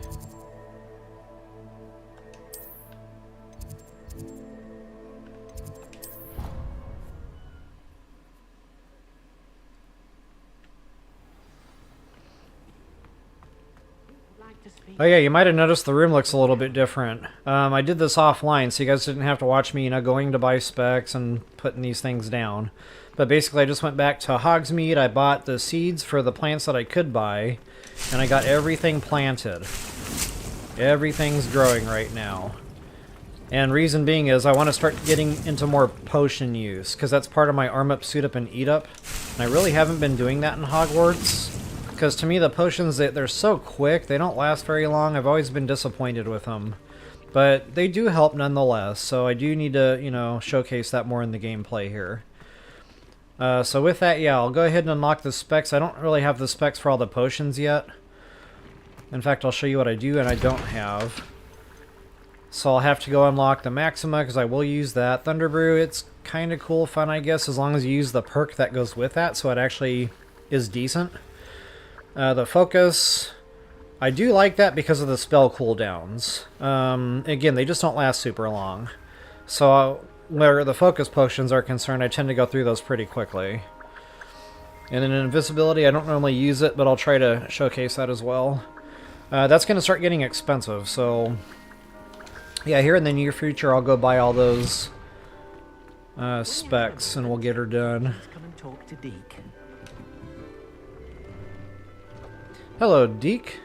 Oh yeah, you might have noticed the room looks a little bit different. I did this offline, so you guys didn't have to watch me, going to buy specs and putting these things down. But basically, I just went back to Hogsmeade, I bought the seeds for the plants that I could buy, and I got everything planted. Everything's growing right now. And reason being is I want to start getting into more potion use, because that's part of my arm up, suit up, and eat up. And I really haven't been doing that in Hogwarts, because to me the potions, they're so quick, they don't last very long. I've always been disappointed with them. But they do help nonetheless, so I do need to, you know, showcase that more in the gameplay here. So with that, yeah, I'll go ahead and unlock the specs. I don't really have the specs for all the potions yet. In fact, I'll show you what I do and I don't have. So I'll have to go unlock the Maxima, because I will use that. Thunderbrew, it's kind of cool, fun, I guess, as long as you use the perk that goes with that, so it actually is decent. The Focus, I do like that because of the spell cooldowns. Again, they just don't last super long. So where the Focus potions are concerned, I tend to go through those pretty quickly. And then Invisibility, I don't normally use it, but I'll try to showcase that as well. That's going to start getting expensive, so... yeah, here in the near future, I'll go buy all those specs, and we'll get her done. Let's come and talk to Deke. Hello, Deke.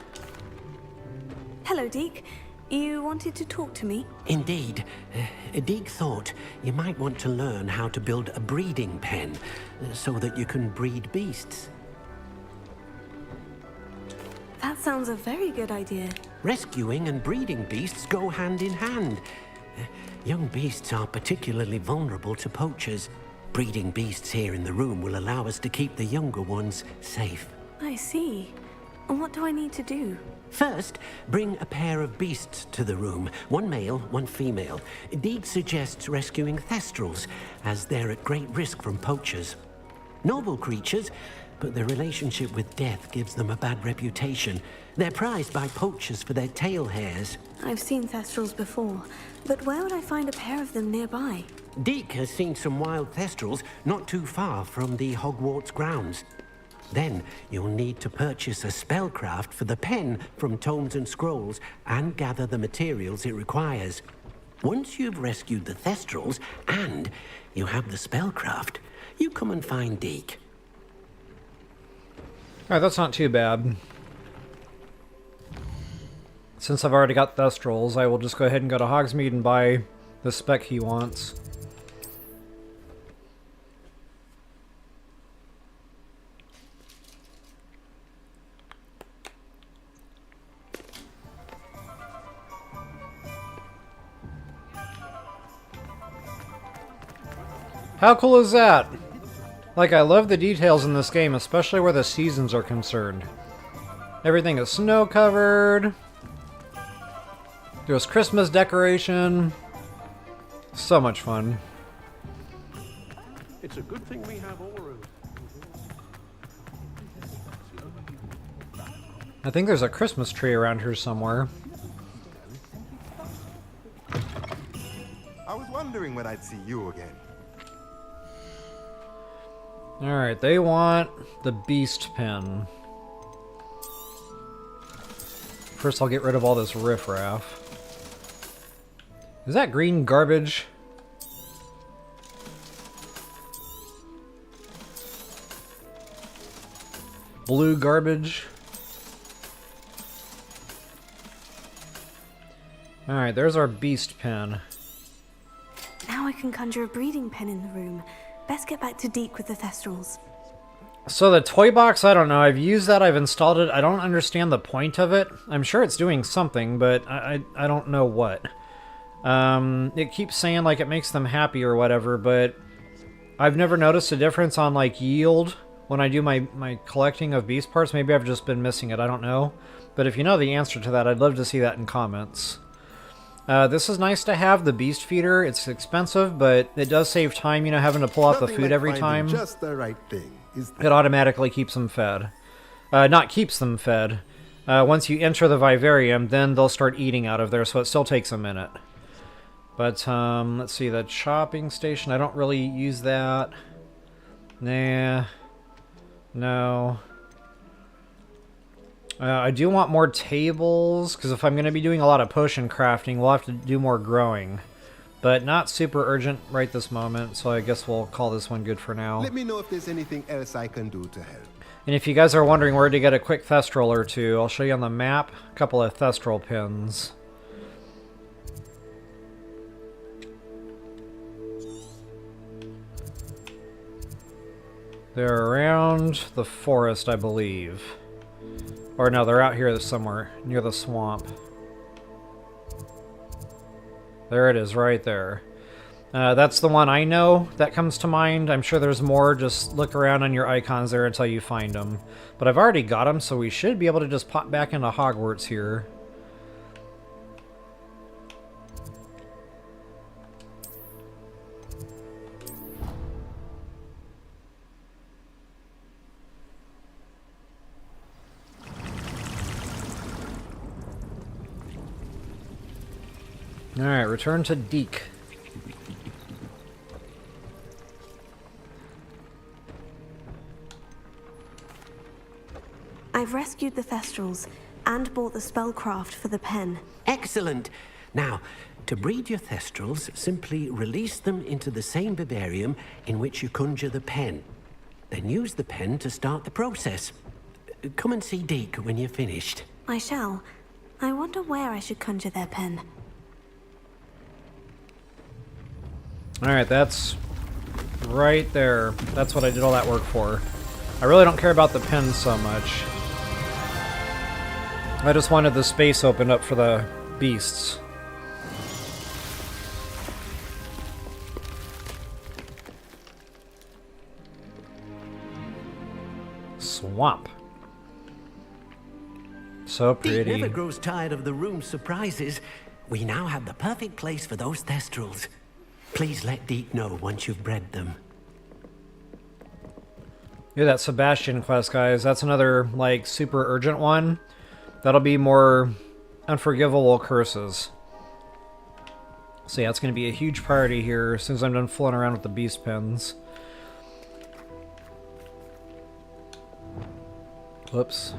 Hello, Deke. You wanted to talk to me? Indeed. Deke thought you might want to learn how to build a breeding pen so that you can breed beasts. That sounds a very good idea. Rescuing and breeding beasts go hand in hand. Young beasts are particularly vulnerable to poachers. Breeding beasts here in the room will allow us to keep the younger ones safe. I see. And what do I need to do? First, bring a pair of beasts to the room. One male, one female. Deke suggests rescuing Thestrals, as they're at great risk from poachers. Noble creatures, but their relationship with death gives them a bad reputation. They're prized by poachers for their tail hairs. I've seen Thestrals before, but where would I find a pair of them nearby? Deke has seen some wild Thestrals not too far from the Hogwarts grounds. Then you'll need to purchase a spellcraft for the pen from Tomes and Scrolls and gather the materials it requires. Once you've rescued the Thestrals and you have the spellcraft, you come and find Deke. Alright, that's not too bad. Since I've already got Thestrals, I will just go ahead and go to Hogsmeade and buy the spec he wants. How cool is that? Like, I love the details in this game, especially where the seasons are concerned. Everything is snow-covered. There's Christmas decoration. So much fun. It's a good thing we have auras. I think there's a Christmas tree around here somewhere. I was wondering when I'd see you again. Alright, they want the beast pen. First I'll get rid of all this riffraff. Is that green garbage? Blue garbage? Alright, there's our beast pen. Now I can conjure a breeding pen in the room. Best get back to Deke with the Thestrals. So the toy box, I don't know. I've used that, I've installed it. I don't understand the point of it. I'm sure it's doing something, but I don't know what. It keeps saying like it makes them happy or whatever, but I've never noticed a difference on like yield when I do my collecting of beast parts. Maybe I've just been missing it, I don't know. But if you know the answer to that, I'd love to see that in comments. This is nice to have, the beast feeder. It's expensive, but it does save time, you know, having to pull out the food every time. Just the right thing. It automatically keeps them fed. Not keeps them fed. Once you enter the vivarium, then they'll start eating out of there, so it still takes a minute. But, let's see, the shopping station, I don't really use that. Nah. No. I do want more tables, because if I'm going to be doing a lot of potion crafting, we'll have to do more growing. But not super urgent right this moment, so I guess we'll call this one good for now. Let me know if there's anything else I can do to help. And if you guys are wondering where to get a quick Thestral or two, I'll show you on the map a couple of Thestral pins. They're around the forest, I believe. Or no, they're out here somewhere, near the swamp. There it is, right there. That's the one I know that comes to mind. I'm sure there's more. Just look around on your icons there until you find them. But I've already got them, so we should be able to just pop back into Hogwarts here. Alright, return to Deke. I've rescued the Thestrals and bought the spellcraft for the pen. Excellent. Now, to breed your Thestrals, simply release them into the same vivarium in which you conjure the pen. Then use the pen to start the process. Come and see Deke when you're finished. I shall. I wonder where I should conjure their pen. Alright, that's right there. That's what I did all that work for. I really don't care about the pen so much. I just wanted the space opened up for the beasts. Swamp. So pretty. Deke never grows tired of the room's surprises. We now have the perfect place for those Thestrals. Please let Deke know once you've bred them. Yeah, that Sebastian quest, guys. That's another, like, super urgent one. That'll be more unforgivable curses. So yeah, it's going to be a huge priority here as soon as I'm done fooling around with the beast pens. Whoops.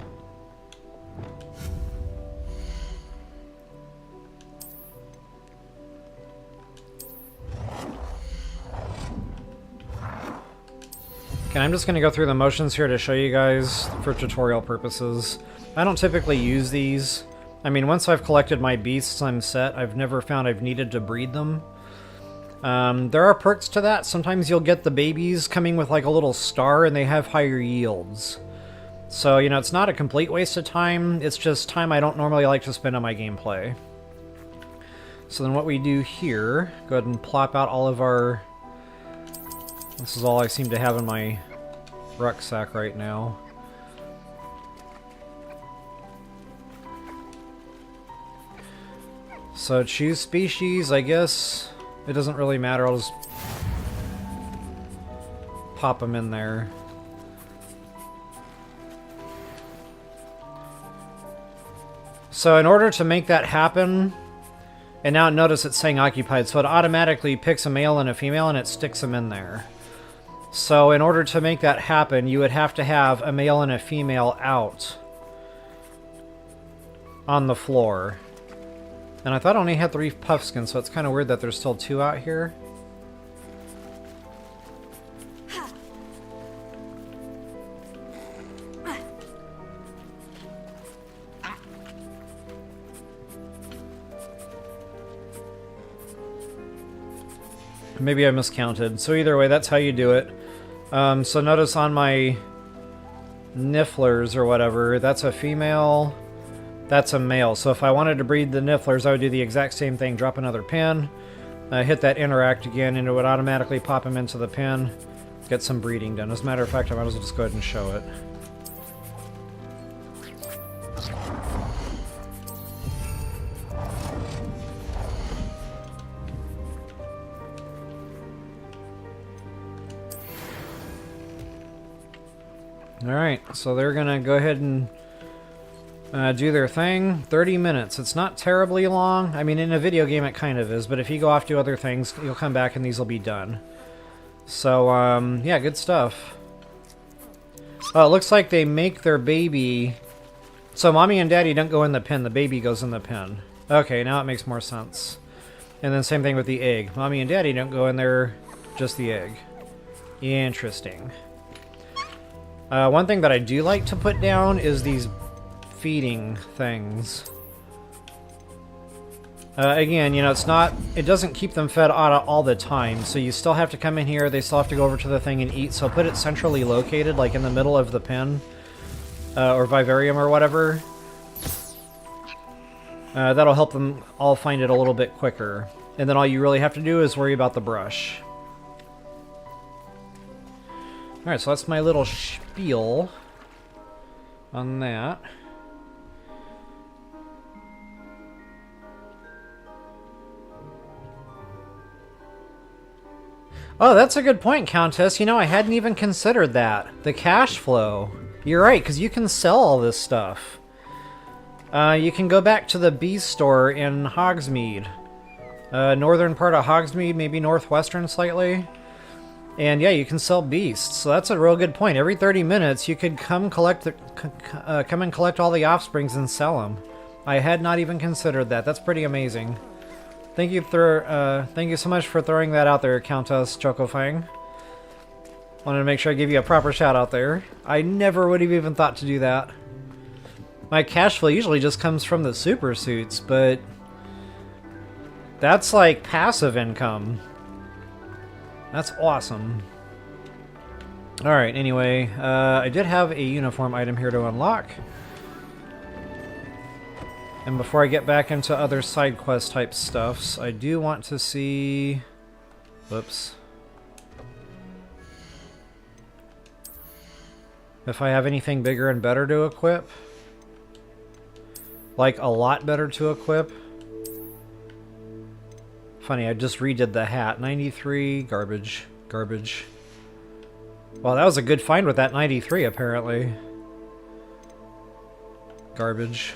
Okay, I'm just going to go through the motions here to show you guys for tutorial purposes. I don't typically use these. I mean, once I've collected my beasts, I'm set. I've never found I've needed to breed them. There are perks to that. Sometimes you'll get the babies coming with like a little star and they have higher yields. So, you know, it's not a complete waste of time. It's just time I don't normally like to spend on my gameplay. So then what we do here, go ahead and plop out all of our... This is all I seem to have in my rucksack right now. So choose species, I guess. It doesn't really matter, I'll just pop them in there. So in order to make that happen, and now notice it's saying occupied, so it automatically picks a male and a female and it sticks them in there. So in order to make that happen, you would have to have a male and a female out on the floor. And I thought I only had 3 puffskins, so it's kind of weird that there's still 2 out here. Maybe I miscounted. So either way, that's how you do it. So notice on my Nifflers or whatever, that's a female, that's a male. So if I wanted to breed the Nifflers, I would do the exact same thing. Drop another pin, hit that interact again, and it would automatically pop them into the pin. Get some breeding done. As a matter of fact, I might as well just go ahead and show it. Alright, so they're gonna go ahead and do their thing. 30 minutes. It's not terribly long. I mean, in a video game it kind of is, but if you go off to other things, you'll come back and these will be done. So, yeah, good stuff. Oh, it looks like they make their baby... So mommy and daddy don't go in the pen, the baby goes in the pen. Okay, now it makes more sense. And then same thing with the egg. Mommy and daddy don't go in there, just the egg. Interesting. One thing that I do like to put down is these feeding things. Again, you know, it doesn't keep them fed all the time, so you still have to come in here, they still have to go over to the thing and eat, so put it centrally located, like in the middle of the pen, or vivarium or whatever. That'll help them all find it a little bit quicker. And then all you really have to do is worry about the brush. Alright, so that's my little spiel on that. Oh, that's a good point, Countess. You know, I hadn't even considered that. The cash flow. You're right, because you can sell all this stuff. You can go back to the beast store in Hogsmeade. Northern part of Hogsmeade, maybe northwestern slightly. And yeah, you can sell beasts. So that's a real good point. Every 30 minutes, you could come and collect all the offsprings and sell them. I had not even considered that. That's pretty amazing. Thank you so much for throwing that out there, Countess Chocofang. Wanted to make sure I give you a proper shout out there. I never would have even thought to do that. My cash flow usually just comes from the super suits, but that's like passive income. That's awesome. Alright, anyway, I did have a uniform item here to unlock. And before I get back into other side quest type stuffs, I do want to see... Whoops. If I have anything bigger and better to equip. Like, a lot better to equip. Funny, I just redid the hat. 93, garbage. Garbage. Well, that was a good find with that 93, apparently. Garbage.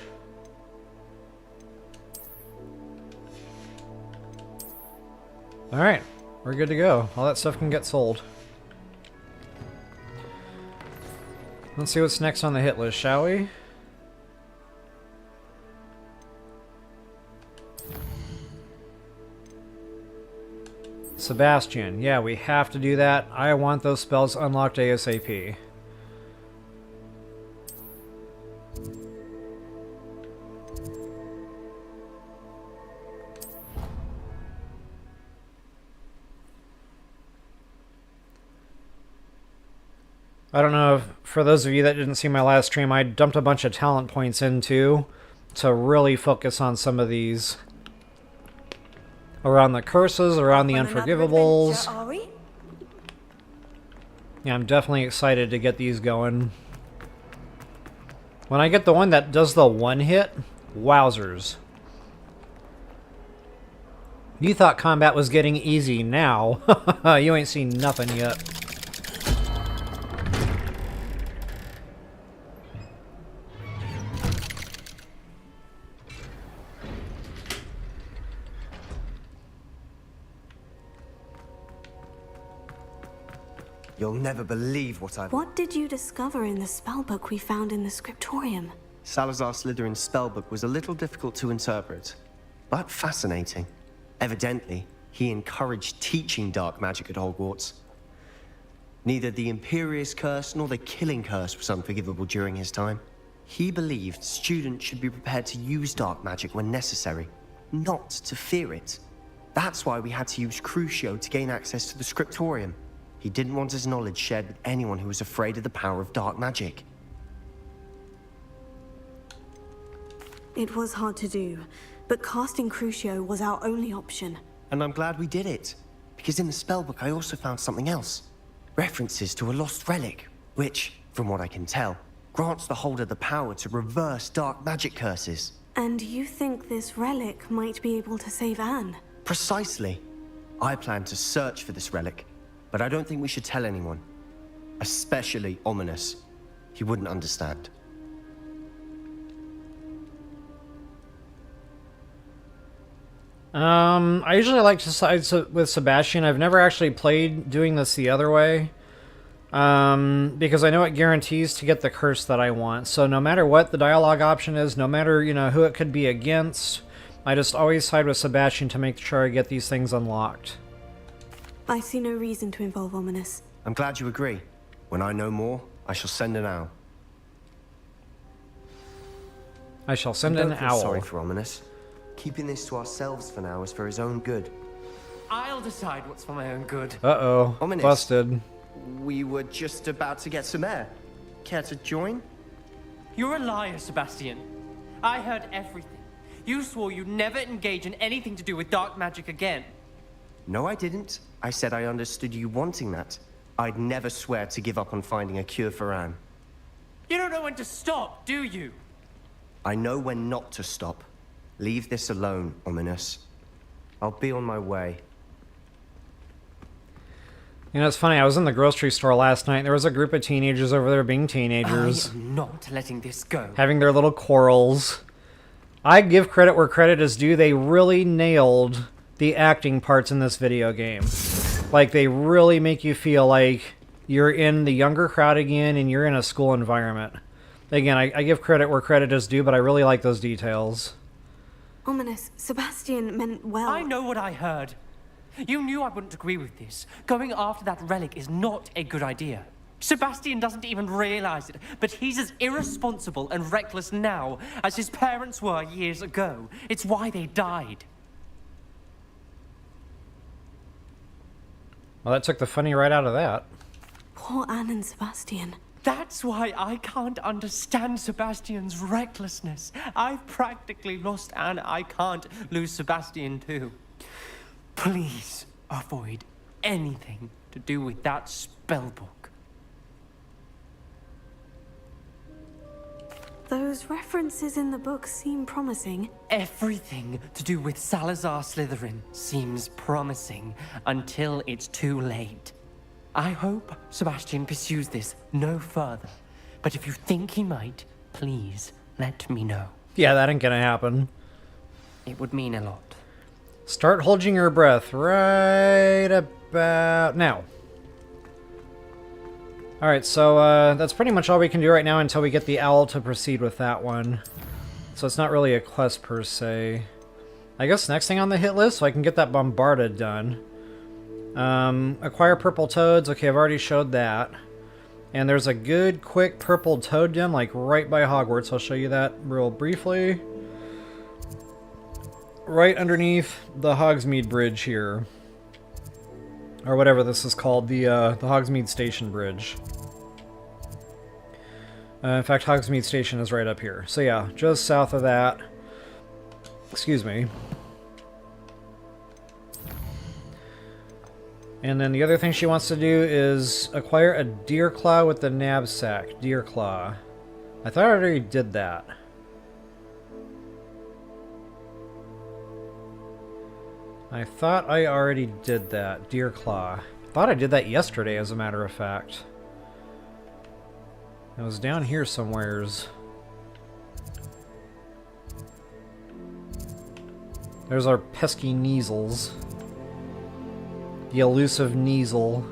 Alright, we're good to go. All that stuff can get sold. Let's see what's next on the hit list, shall we? Sebastian. Yeah, we have to do that. I want those spells unlocked ASAP. I don't know if, for those of you that didn't see my last stream, I dumped a bunch of talent points into to really focus on some of these. Around the curses, around the unforgivables. Yeah, I'm definitely excited to get these going. When I get the one that does the one hit, wowzers. You thought combat was getting easy now. You ain't seen nothing yet. You'll never believe what I've... What did you discover in the spellbook we found in the scriptorium? Salazar Slytherin's spellbook was a little difficult to interpret, but fascinating. Evidently, he encouraged teaching dark magic at Hogwarts. Neither the Imperious Curse nor the Killing Curse was unforgivable during his time. He believed students should be prepared to use dark magic when necessary, not to fear it. That's why we had to use Crucio to gain access to the scriptorium. He didn't want his knowledge shared with anyone who was afraid of the power of dark magic. It was hard to do, but casting Crucio was our only option. And I'm glad we did it, because in the spellbook I also found something else. References to a lost relic, which, from what I can tell, grants the holder the power to reverse dark magic curses. And you think this relic might be able to save Anne? Precisely. I plan to search for this relic, but I don't think we should tell anyone. Especially Ominous. He wouldn't understand. I usually like to side with Sebastian. I've never actually played doing this the other way. Because I know it guarantees to get the curse that I want. So no matter what the dialogue option is, no matter, you know, who it could be against, I just always side with Sebastian to make sure I get these things unlocked. I see no reason to involve Ominous. I'm glad you agree. When I know more, I shall send an owl. I shall send an owl. Sorry for Ominous. Keeping this to ourselves for now is for his own good. I'll decide what's for my own good. Uh-oh. Ominous. Busted. We were just about to get some air. Care to join? You're a liar, Sebastian. I heard everything. You swore you'd never engage in anything to do with dark magic again. No, I didn't. I said I understood you wanting that. I'd never swear to give up on finding a cure for Anne. You don't know when to stop, do you? I know when not to stop. Leave this alone, Ominous. I'll be on my way. You know, it's funny, I was in the grocery store last night, and there was a group of teenagers over there being teenagers. I am not letting this go. Having their little quarrels. I give credit where credit is due. They really nailed the acting parts in this video game. Like, they really make you feel like you're in the younger crowd again, and you're in a school environment. Again, I give credit where credit is due, but I really like those details. Ominous, Sebastian meant well. I know what I heard. You knew I wouldn't agree with this. Going after that relic is not a good idea. Sebastian doesn't even realize it, but he's as irresponsible and reckless now as his parents were years ago. It's why they died. Well, that took the funny right out of that. Poor Anne and Sebastian. That's why I can't understand Sebastian's recklessness. I've practically lost Anne. I can't lose Sebastian too. Please avoid anything to do with that spellbook. Those references in the book seem promising. Everything to do with Salazar Slytherin seems promising until it's too late. I hope Sebastian pursues this no further, but if you think he might, please let me know. Yeah, that ain't gonna happen. It would mean a lot. Start holding your breath right about now. Alright, so that's pretty much all we can do right now until we get the owl to proceed with that one. So it's not really a quest per se. I guess next thing on the hit list, so I can get that Bombarda done. Acquire purple toads. Okay, I've already showed that. And there's a good, quick purple toad den, like right by Hogwarts. I'll show you that real briefly. Right underneath the Hogsmeade Bridge here. Or whatever this is called, the Hogsmeade Station Bridge. In fact, Hogsmeade Station is right up here. So yeah, just south of that. Excuse me. And then the other thing she wants to do is acquire a Diricawl with the knapsack. Diricawl. I thought I already did that. I thought I already did that. Diricawl. Thought I did that yesterday, as a matter of fact. It was down here somewheres. There's our pesky Kneasels. The elusive Kneasel.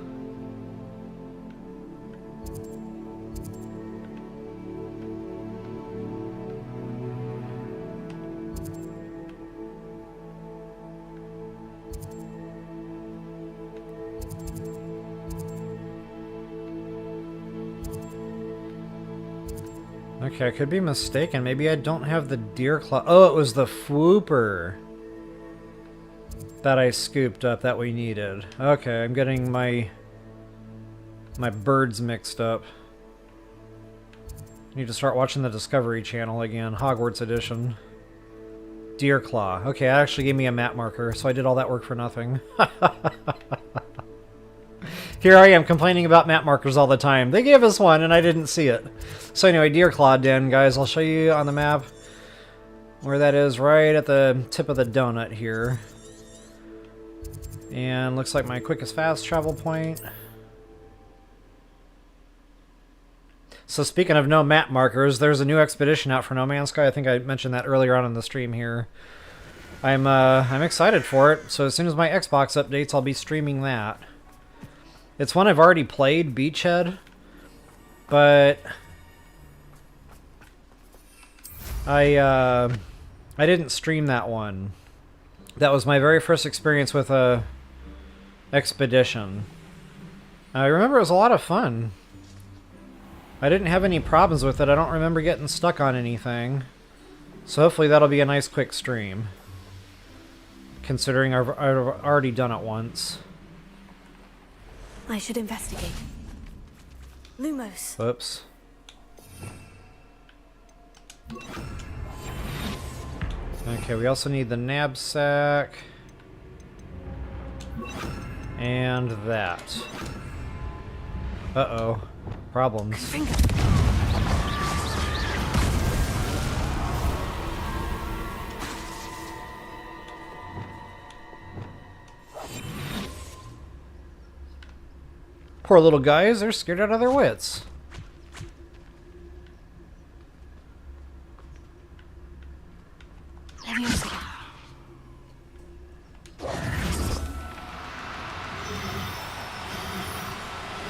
Okay, I could be mistaken. Maybe I don't have the Diricawl. Oh, it was the Fwooper that I scooped up that we needed. Okay, I'm getting my birds mixed up. Need to start watching the Discovery Channel again. Hogwarts edition. Diricawl. Okay, that actually gave me a map marker, so I did all that work for nothing. Here I am complaining about map markers all the time. They gave us one and I didn't see it. So anyway, Diricawl Den, guys. I'll show you on the map where that is, right at the tip of the donut here. And looks like my quickest fast travel point. So speaking of no map markers, there's a new expedition out for No Man's Sky. I think I mentioned that earlier on in the stream here. I'm excited for it. So as soon as my Xbox updates, I'll be streaming that. It's one I've already played, Beachhead, but I didn't stream that one. That was my very first experience with a expedition. I remember it was a lot of fun. I didn't have any problems with it. I don't remember getting stuck on anything. So hopefully that'll be a nice quick stream. considering I've already done it once. I should investigate. Lumos. Whoops. Okay, we also need the knapsack. And that. Uh-oh. Problems. Poor little guys, they're scared out of their wits.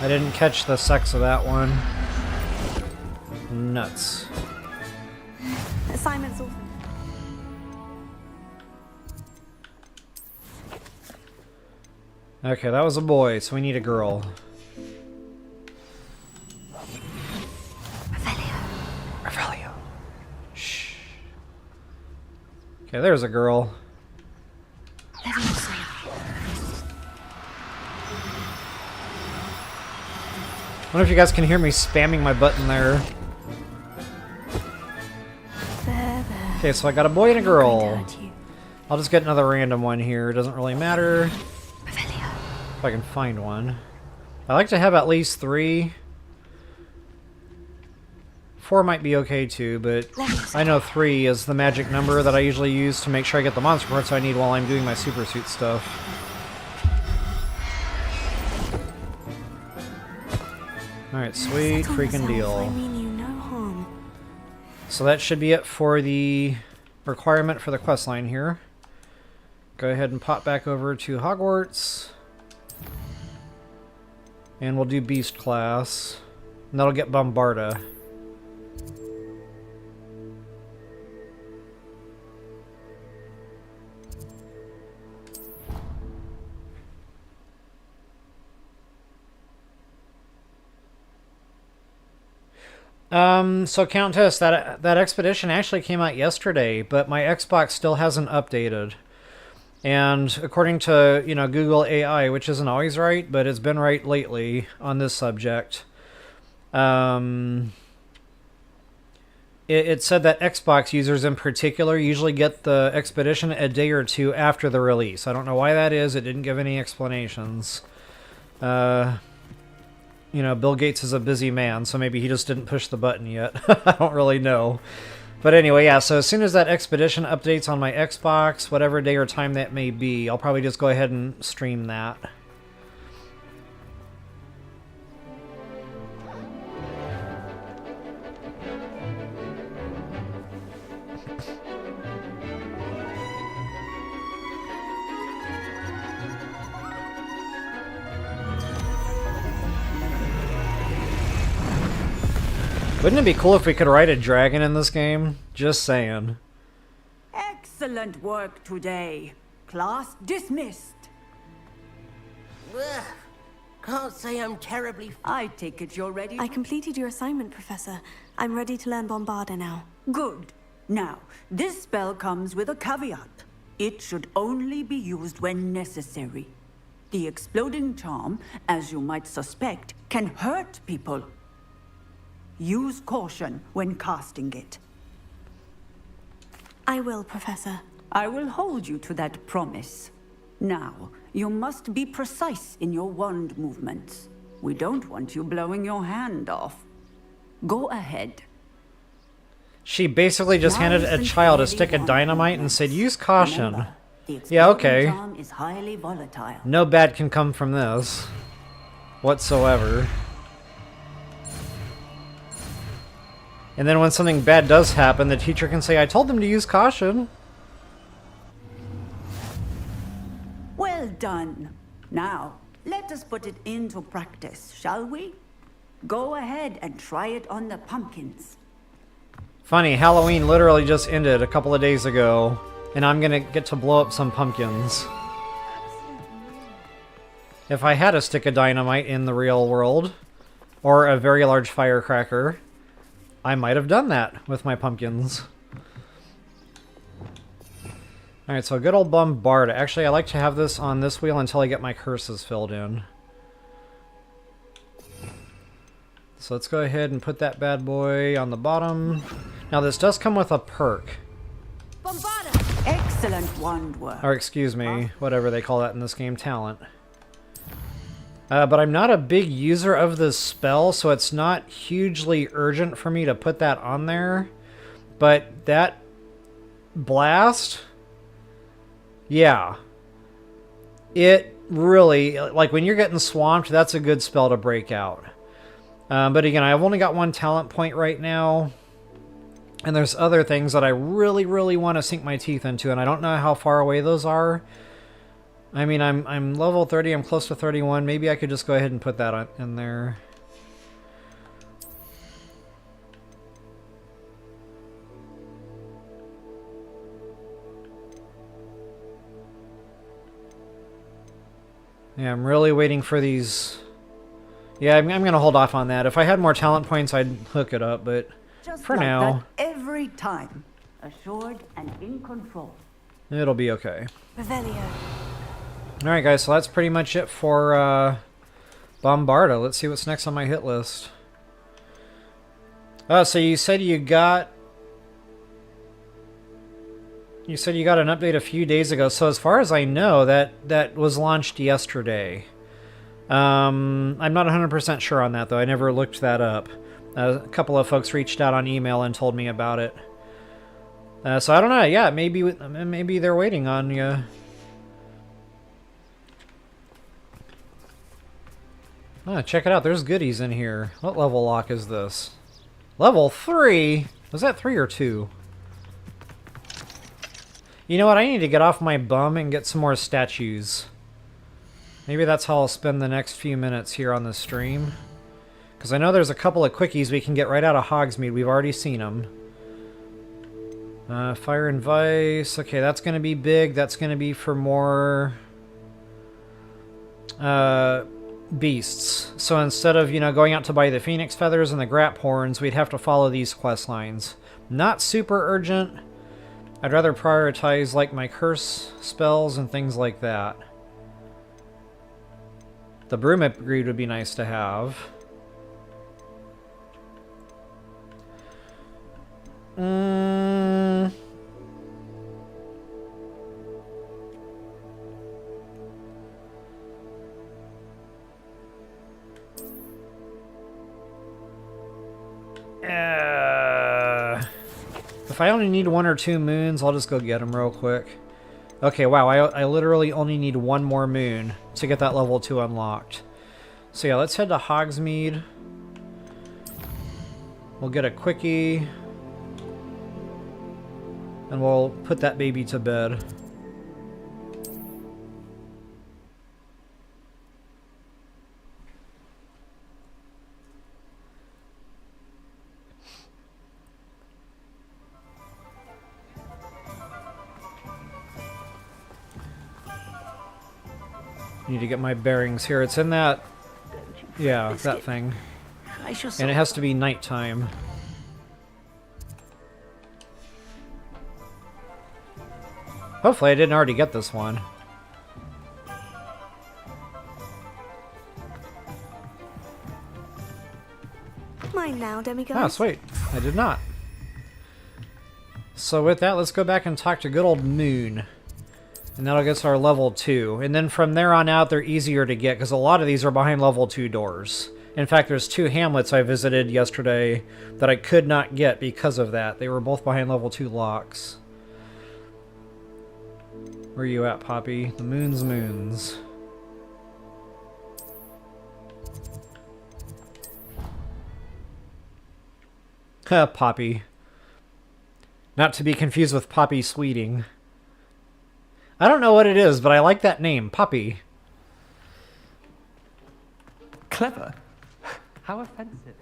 I didn't catch the sex of that one. Nuts. Assignment's over. Okay, that was a boy, so we need a girl. Revelio. Shh. Okay, there's a girl. I wonder if you guys can hear me spamming my button there. Okay, so I got a boy and a girl. I'll just get another random one here. It doesn't really matter. If I can find one. I like to have at least 3. 4 might be okay too, but I know 3 is the magic number that I usually use to make sure I get the monster parts I need while I'm doing my super suit stuff. Alright, sweet freaking deal. So that should be it for the requirement for the questline here. Go ahead and pop back over to Hogwarts. And we'll do Beast class. And that'll get Bombarda. So Countess, that expedition actually came out yesterday, but my Xbox still hasn't updated. And according to, you know, Google AI, which isn't always right, but it's been right lately on this subject, it said that Xbox users in particular usually get the expedition a day or 2 after the release. I don't know why that is. It didn't give any explanations. You know, Bill Gates is a busy man, so maybe he just didn't push the button yet. I don't really know. But anyway, yeah, so as soon as that expedition updates on my Xbox, whatever day or time that may be, I'll probably just go ahead and stream that. Wouldn't it be cool if we could ride a dragon in this game? Just saying. Excellent work today. Class dismissed. Ugh. Can't say I'm terribly... I take it you're ready. I completed your assignment, Professor. I'm ready to learn Bombarda now. Good. Now, this spell comes with a caveat. It should only be used when necessary. The exploding charm, as you might suspect, can hurt people. Use caution when casting it. I will, Professor. I will hold you to that promise. Now, you must be precise in your wand movements. We don't want you blowing your hand off. Go ahead. She basically just handed a child a stick of dynamite and said, use caution. Yeah, okay. Charm is highly volatile. No bad can come from this. Whatsoever. And then when something bad does happen, the teacher can say, I told them to use caution. Well done. Now, let us put it into practice, shall we? Go ahead and try it on the pumpkins. Funny, Halloween literally just ended a couple of days ago, and I'm gonna get to blow up some pumpkins. If I had a stick of dynamite in the real world, or a very large firecracker, I might have done that with my pumpkins. Alright, so good old Bombarda. Actually, I like to have this on this wheel until I get my curses filled in. So let's go ahead and put that bad boy on the bottom. Now this does come with a perk. Bombarda! Excellent wand work. Or excuse me, whatever they call that in this game, talent. But I'm not a big user of this spell, so it's not hugely urgent for me to put that on there. But that blast, yeah. It really, like when you're getting swamped, that's a good spell to break out. But again, I've only got one talent point right now. And there's other things that I really, really want to sink my teeth into, and I don't know how far away those are. I mean, I'm level 30, I'm close to 31. Maybe I could just go ahead and put that in there. Yeah, I'm really waiting for these. Yeah, I'm going to hold off on that. If I had more talent points, I'd hook it up, but Just for like now, that every time. Assured and in control. it'll be okay. Revelio. Alright guys, so that's pretty much it for Bombarda. Let's see what's next on my hit list. Oh, so you said you got an update a few days ago. So as far as I know, that was launched yesterday. I'm not 100% sure on that though. I never looked that up. A couple of folks reached out on email and told me about it. So I don't know. Yeah, maybe they're waiting on you. Oh, check it out. There's goodies in here. What level lock is this? Level 3? Was that 3 or 2? You know what? I need to get off my bum and get some more statues. Maybe that's how I'll spend the next few minutes here on the stream. Because I know there's a couple of quickies we can get right out of Hogsmeade. We've already seen them. Fire and Vice. Okay, that's going to be big. That's going to be for more beasts. So instead of, going out to buy the Phoenix Feathers and the Grap Horns, we'd have to follow these quest lines. Not super urgent. I'd rather prioritize like my curse spells and things like that. The Broom upgrade would be nice to have. If I only need 1 or 2 moons, I'll just go get them real quick. Okay, wow, I literally only need 1 more moon to get that level 2 unlocked. So yeah, let's head to Hogsmeade. We'll get a quickie. And we'll put that baby to bed. Need to get my bearings here. It's in that, yeah, that thing. And it has to be nighttime. Hopefully I didn't already get this one. Mine now, demiguise. Ah, sweet. I did not. So with that, let's go back and talk to good old Moon. And that'll get us our level 2. And then from there on out, they're easier to get, because a lot of these are behind level 2 doors. In fact, there's 2 hamlets I visited yesterday that I could not get because of that. They were both behind level 2 locks. Where are you at, Poppy? The moons. Poppy. Not to be confused with Poppy Sweeting. I don't know what it is, but I like that name, Poppy. Clever. How offensive.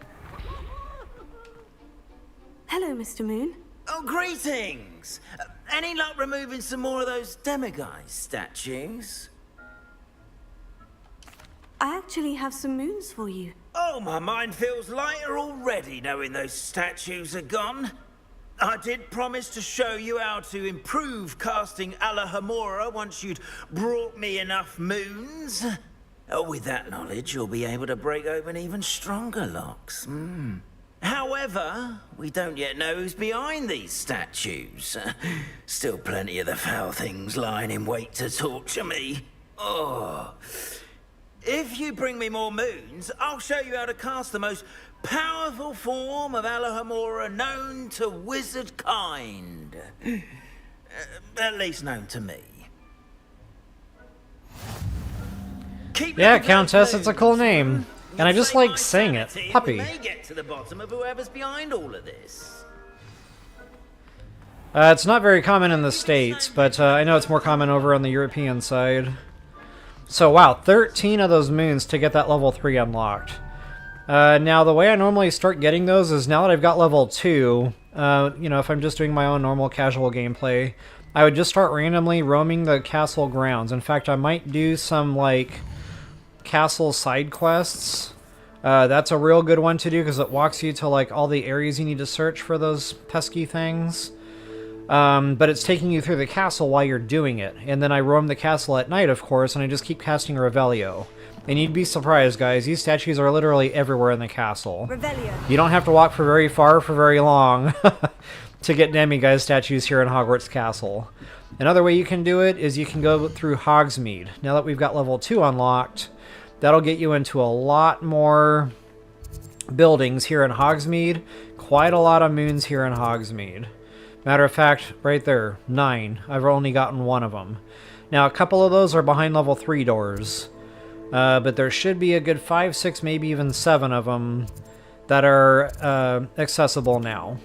Hello, Mr. Moon. Oh, greetings! Any luck removing some more of those demiguise statues? I actually have some moons for you. Oh, my mind feels lighter already knowing those statues are gone. I did promise to show you how to improve casting Alohomora once you'd brought me enough moons. With that knowledge, you'll be able to break open even stronger locks. However, we don't yet know who's behind these statues. Still plenty of the foul things lying in wait to torture me. Oh. If you bring me more moons, I'll show you how to cast the most powerful form of Alohomora known to wizard kind. At least known to me. Yeah, Countess, it's a cool name. And I just like saying it. Puppy. We may get to the bottom of whoever's behind all of this. It's not very common in the States, but I know it's more common over on the European side. So wow, 13 of those moons to get that level 3 unlocked. Now, the way I normally start getting those is now that I've got level 2, you know, if I'm just doing my own normal casual gameplay, I would just start randomly roaming the castle grounds. In fact, I might do some, like, castle side quests. That's a real good one to do because it walks you to, like, all the areas you need to search for those pesky things. But it's taking you through the castle while you're doing it. And then I roam the castle at night, of course, and I just keep casting Revelio. And you'd be surprised, guys. These statues are literally everywhere in the castle. Revelio. You don't have to walk for very far for very long to get demiguise statues here in Hogwarts Castle. Another way you can do it is you can go through Hogsmeade. Now that we've got level 2 unlocked, that'll get you into a lot more buildings here in Hogsmeade. Quite a lot of moons here in Hogsmeade. Matter of fact, right there, 9. I've only gotten 1 of them. Now, a couple of those are behind level 3 doors. But there should be a good 5, 6, maybe even 7 of them that are accessible now.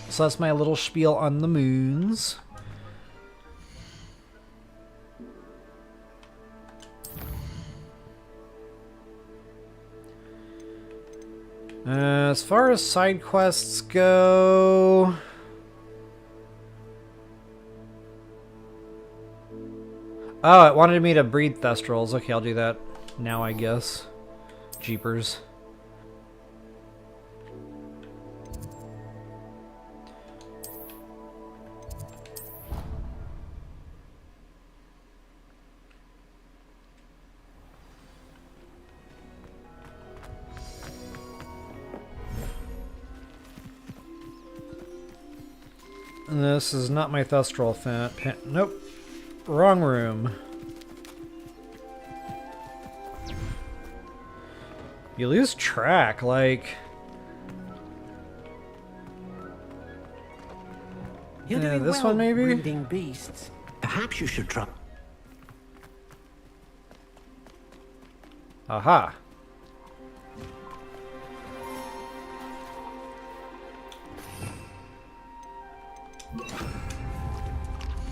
So that's my little spiel on the moons. As far as side quests go... Oh, it wanted me to breed Thestrals. Okay, I'll do that now, I guess. Jeepers. And this is not my Thestral pen. Nope. Wrong room. You lose track, like... You're doing this well one, maybe? breeding beasts. Perhaps you should try... Aha.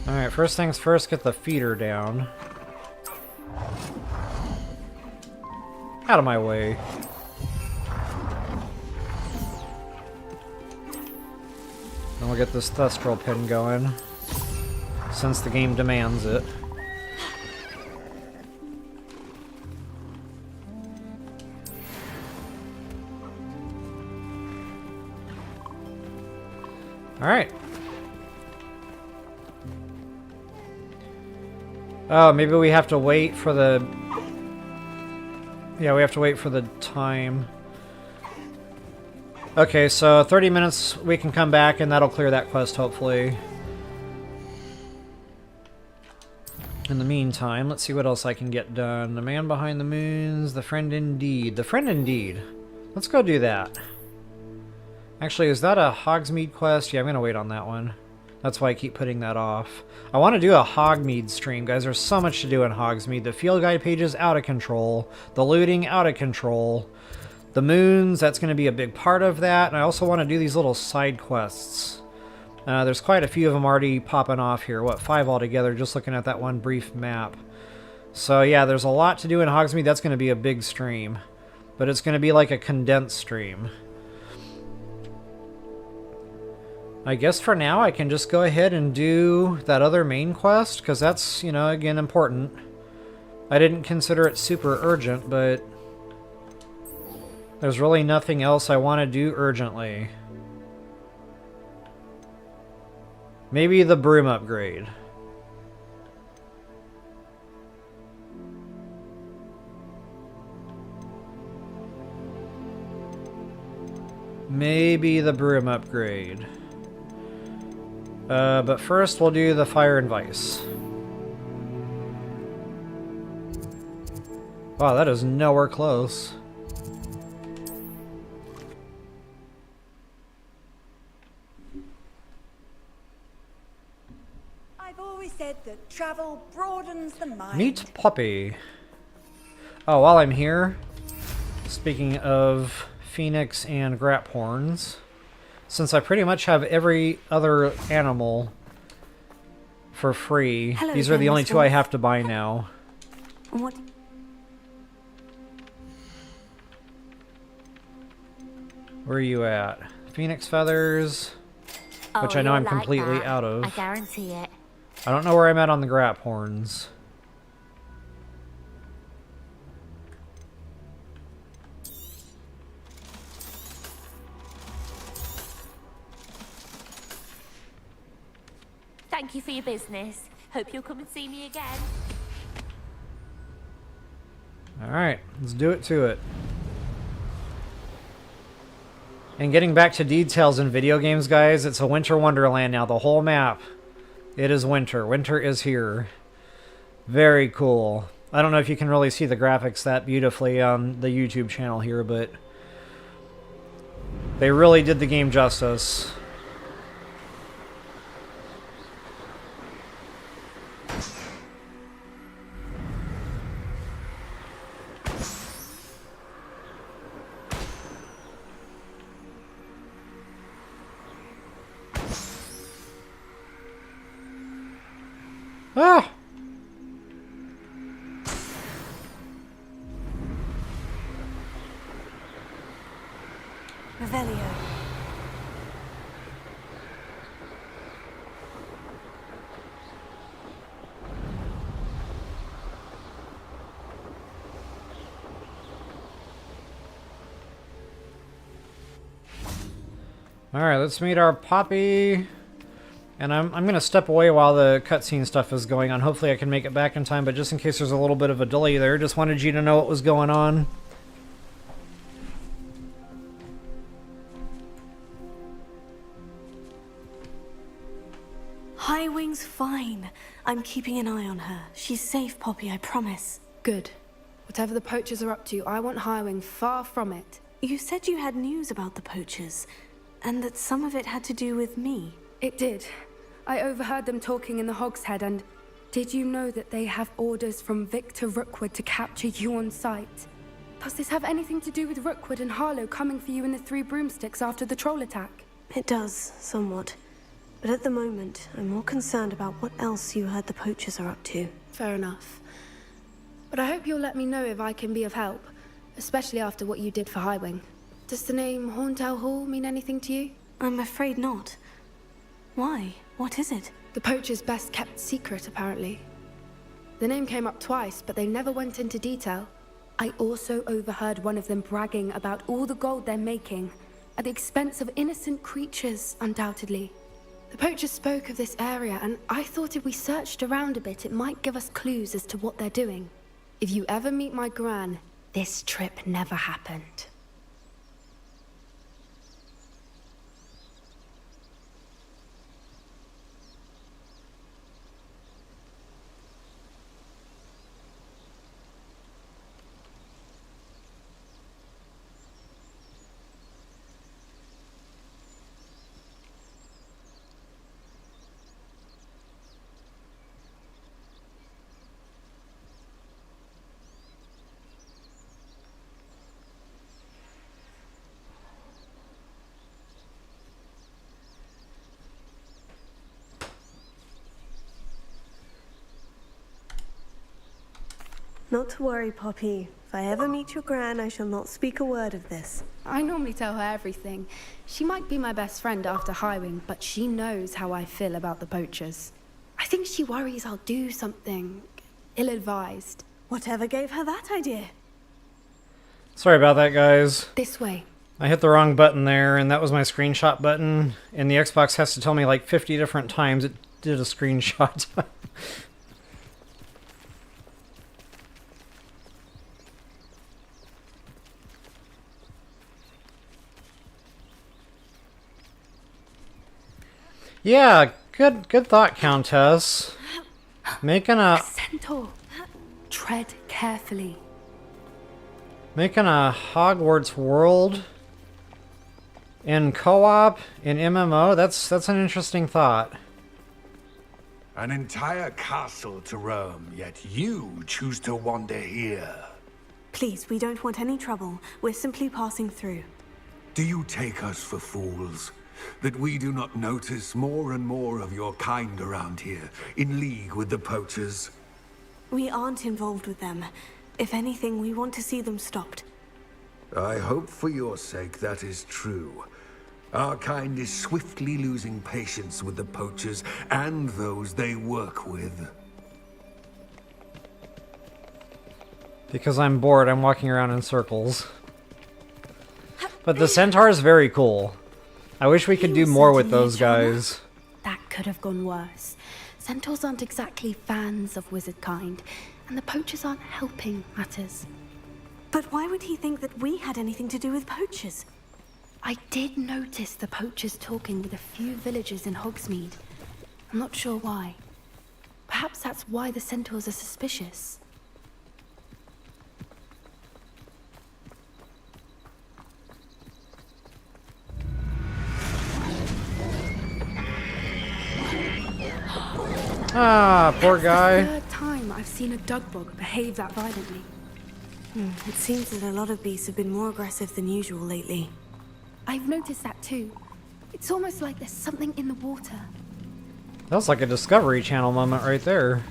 Alright, first things first, get the feeder down. Out of my way. Then we'll get this Thestral pin going, since the game demands it. Alright. Oh, maybe we have to wait for the... Yeah, we have to wait for the time. Okay, so 30 minutes we can come back and that'll clear that quest, hopefully. In the meantime, let's see what else I can get done. The Man Behind the Moons, The Friend Indeed. The Friend Indeed. Let's go do that. Actually, is that a Hogsmeade quest? Yeah, I'm going to wait on that one. That's why I keep putting that off. I want to do a Hogsmeade stream, guys. There's so much to do in Hogsmeade. The field guide page is out of control. The looting, out of control. The moons, that's going to be a big part of that. And I also want to do these little side quests. There's quite a few of them already popping off here. What, 5 altogether, just looking at that one brief map. So yeah, there's a lot to do in Hogsmeade. That's going to be a big stream. But it's going to be like a condensed stream. I guess for now I can just go ahead and do that other main quest, because that's, you know, again, important. I didn't consider it super urgent, but there's really nothing else I want to do urgently. Maybe the broom upgrade. Maybe the broom upgrade. But first we'll do the fire and vice. Wow, that is nowhere close. I've always said that travel broadens the mind. Meet Poppy. Oh, while I'm here, speaking of Phoenix and Graphorns, since I pretty much have every other animal for free, Hello these are the again, only Miss two I Wolf. have to buy now. What? Where are you at? Phoenix feathers, which I know you'll I'm like completely that. out of. I guarantee it. I don't know where I'm at on the Graphorns. Thank you for your business. Hope you'll come and see me again. Alright, let's do it to it. And getting back to details in video games, guys, it's a winter wonderland now. The whole map, it is winter. Winter is here. Very cool. I don't know if you can really see the graphics that beautifully on the YouTube channel here, but they really did the game justice. Ah! Revelio. Alright, let's meet our Poppy. And I'm going to step away while the cutscene stuff is going on. Hopefully I can make it back in time, but just in case there's a little bit of a delay there, just wanted you to know what was going on. Highwing's fine. I'm keeping an eye on her. She's safe, Poppy, I promise. Good. Whatever the Poachers are up to, I want Howin far from it. You said you had news about the Poachers, and that some of it had to do with me. It did. I overheard them talking in the Hogshead, and did you know that they have orders from Victor Rookwood to capture you on sight? Does this have anything to do with Rookwood and Harlow coming for you in the Three Broomsticks after the troll attack? It does, somewhat. But at the moment, I'm more concerned about what else you heard the Poachers are up to. Fair enough. But I hope you'll let me know if I can be of help, especially after what you did for Highwing. Does the name Horntail Hall mean anything to you? I'm afraid not. Why? What is it? The Poachers' best kept secret, apparently. The name came up twice, but they never went into detail. I also overheard one of them bragging about all the gold they're making, at the expense of innocent creatures, undoubtedly. The Poachers spoke of this area, and I thought if we searched around a bit, it might give us clues as to what they're doing. If you ever meet my Gran, this trip never happened. Not to worry, Poppy. If I ever meet your Gran, I shall not speak a word of this. I normally tell her everything. She might be my best friend after Highwing, but she knows how I feel about the Poachers. I think she worries I'll do something ill-advised. Whatever gave her that idea? Sorry about that, guys. This way. I hit the wrong button there, and that was my screenshot button, and the Xbox has to tell me like 50 different times it did a screenshot. Yeah, good thought, Countess. Making a Centaur. Tread carefully. Making a Hogwarts world in co-op, in MMO, that's an interesting thought. An entire castle to roam, yet you choose to wander here. Please, we don't want any trouble. We're simply passing through. Do you take us for fools? That we do not notice more and more of your kind around here, in league with the Poachers? We aren't involved with them. If anything, we want to see them stopped. I hope for your sake that is true. Our kind is swiftly losing patience with the Poachers and those they work with. Because I'm bored, I'm walking around in circles. But the centaur is very cool. I wish we could do more with those guys. That could have gone worse. Centaurs aren't exactly fans of wizard kind, and the Poachers aren't helping matters. But why would he think that we had anything to do with Poachers? I did notice the Poachers talking with a few villagers in Hogsmeade. I'm not sure why. Perhaps that's why the Centaurs are suspicious. Ah, poor guy. That's the third time I've seen a Dugbog behave that violently. It seems that a lot of beasts have been more aggressive than usual lately. I've noticed that too. It's almost like there's something in the water. That was like a Discovery Channel moment right there.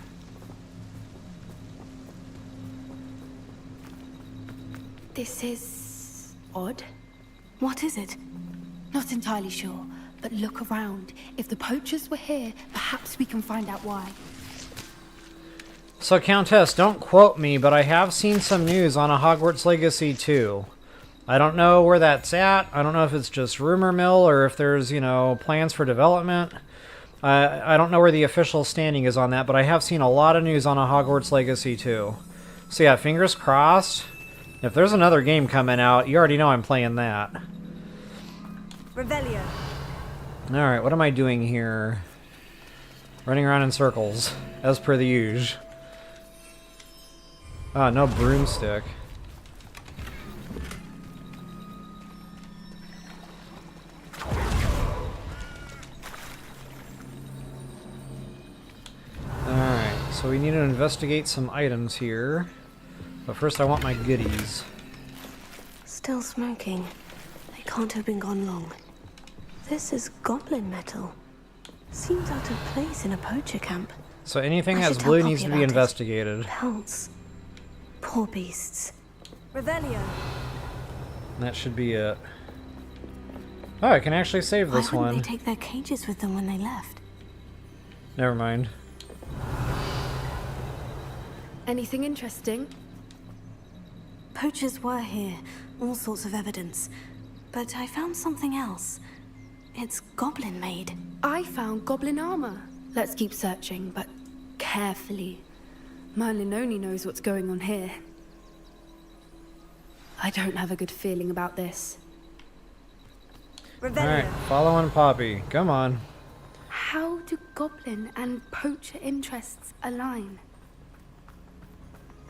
This is odd. What is it? Not entirely sure, but look around. If the Poachers were here, perhaps we can find out why. So, Countess, don't quote me, but I have seen some news on a Hogwarts Legacy 2. I don't know where that's at. I don't know if it's just rumor mill or if there's, plans for development. I don't know where the official standing is on that, but I have seen a lot of news on a Hogwarts Legacy 2. So yeah, fingers crossed. If there's another game coming out, you already know I'm playing that. Revelio. Alright, what am I doing here? Running around in circles, as per the usual. Ah, no broomstick. Alright, so we need to investigate some items here. But first I want my goodies. Still smoking. They can't have been gone long. This is goblin metal. Seems out of place in a poacher camp. So anything I that's should tell blue Poppy needs to be about it. investigated. Pelts. Poor beasts. Revelio. That should be it. Oh, I can actually save this Why wouldn't one. they take their cages with them when they left? Never mind. Anything interesting? Poachers were here. All sorts of evidence. But I found something else. It's goblin made. I found goblin armor. Let's keep searching, but carefully. Merlin only knows what's going on here. I don't have a good feeling about this. Alright, following Poppy. Come on. How do goblin and poacher interests align?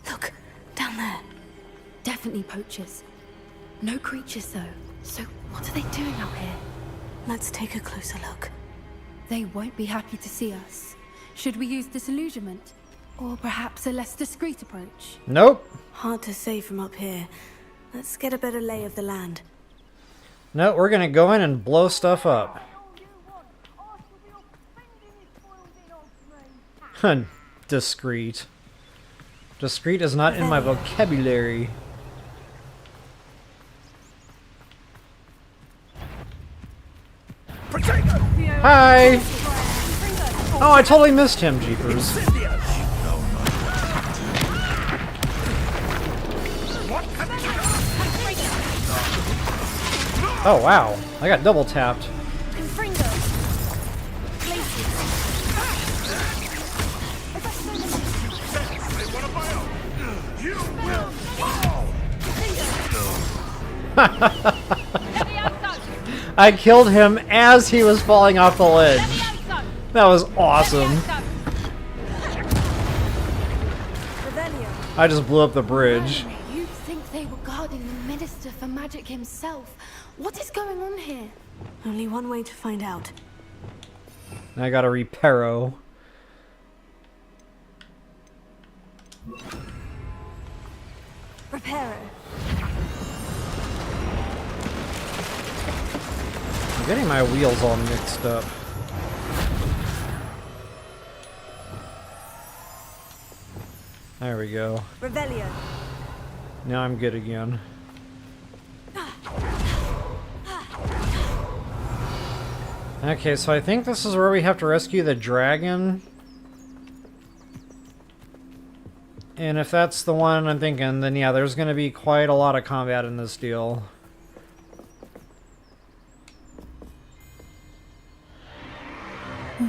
Look, down there. Definitely poachers. No creatures though. So what are they doing out here? Let's take a closer look. They won't be happy to see us. Should we use disillusionment? Or perhaps a less discreet approach? Nope. Hard to say from up here. Let's get a better lay of the land. No, we're gonna go in and blow stuff up. Discreet. Discreet is not in my vocabulary. Hi! Oh, I totally missed him, jeepers. Oh wow, I got double tapped. I killed him as he was falling off the ledge. That was awesome. I just blew up the bridge. You'd think they were guarding the Minister for Magic himself. What is going on here? Only one way to find out. I got a reparo. Reparo. I'm getting my wheels all mixed up. There we go. Revelio. Now I'm good again. Okay, so I think this is where we have to rescue the dragon. And if that's the one I'm thinking, then yeah, there's going to be quite a lot of combat in this deal.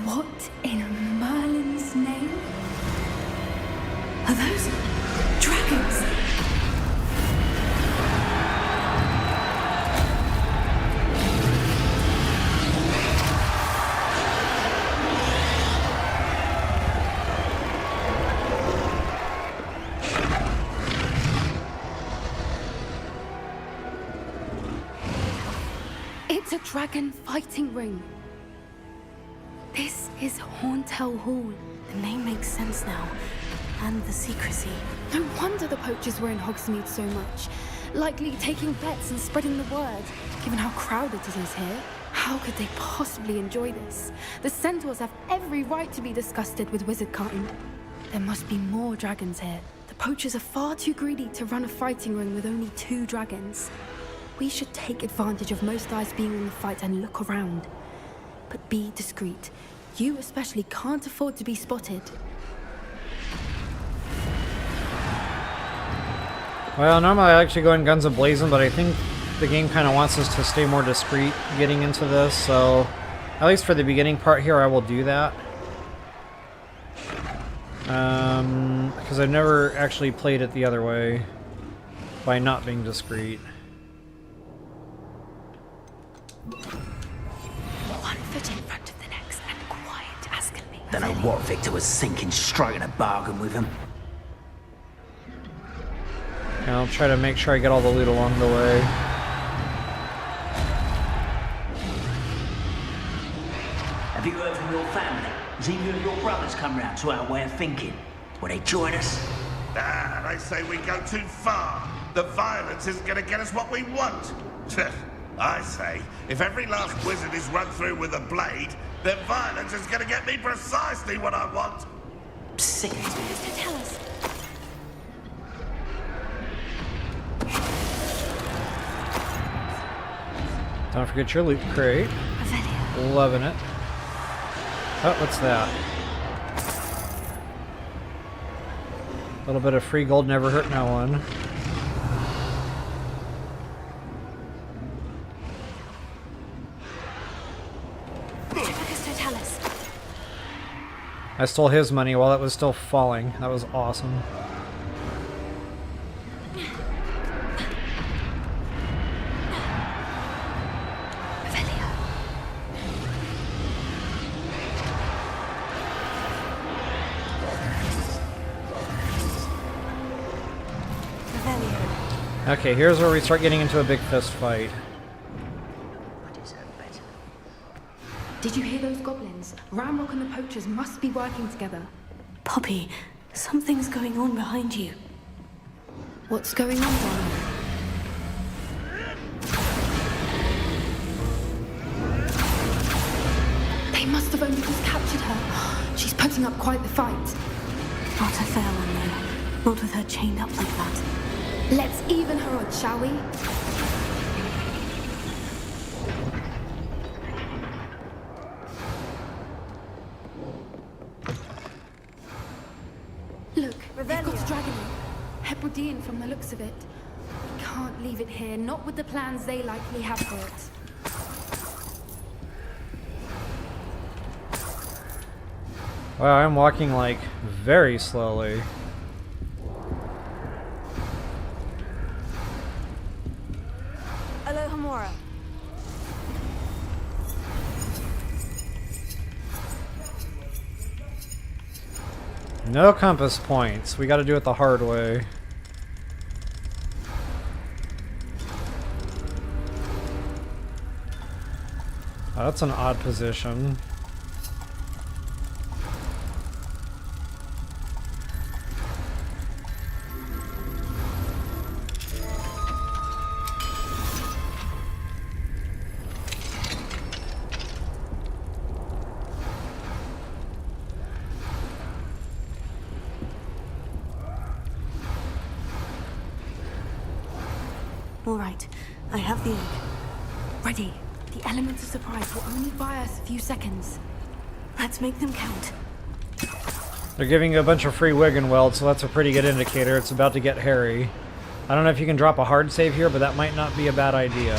What in Merlin's name? Are those dragons? It's a dragon fighting ring. This is Horntail Hall. The name makes sense now. And the secrecy. No wonder the poachers were in Hogsmeade so much. Likely taking bets and spreading the word. Given how crowded it is here, how could they possibly enjoy this? The centaurs have every right to be disgusted with wizard kind. There must be more dragons here. The poachers are far too greedy to run a fighting ring with only 2 dragons. We should take advantage of most eyes being in the fight and look around. But be discreet. You especially can't afford to be spotted. Well, normally I actually go in guns a-blazing, but I think the game kind of wants us to stay more discreet getting into this, so at least for the beginning part here I will do that. Because I've never actually played it the other way by not being discreet. One foot in front of the next and quiet as can be. Don't know what Victor was thinking, striking a bargain with him. And I'll try to make sure I get all the loot along the way. Have you heard from your family? Has either of your brothers come round to our way of thinking? Will they join us? Ah, they say we go too far. The violence isn't going to get us what we want. I say, if every last wizard is run through with a blade, then violence is going to get me precisely what I want. Sick. Tell us. Don't forget your loot crate. Loving it. Oh, what's that? A little bit of free gold never hurt no one. I stole his money while it was still falling. That was awesome. Okay, here's where we start getting into a big fist fight. Did you hear those goblins? Ramrock and the poachers must be working together. Poppy, something's going on behind you. What's going on, Ron? They must have only just captured her. She's putting up quite the fight. Not a fair one, though. Not with her chained up like that. Let's even her odds, shall we? Look, they've got a dragon. Hebridean from the looks of it. We can't leave it here, not with the plans they likely have for it. Wow, I'm walking like very slowly. Alohomora. No compass points. We gotta do it the hard way. Oh, that's an odd position. All right, I have the egg. Ready. The elements of surprise will only buy us a few seconds. Let's make them count. They're giving you a bunch of free Wiggenweld, so that's a pretty good indicator. It's about to get hairy. I don't know if you can drop a hard save here, but that might not be a bad idea.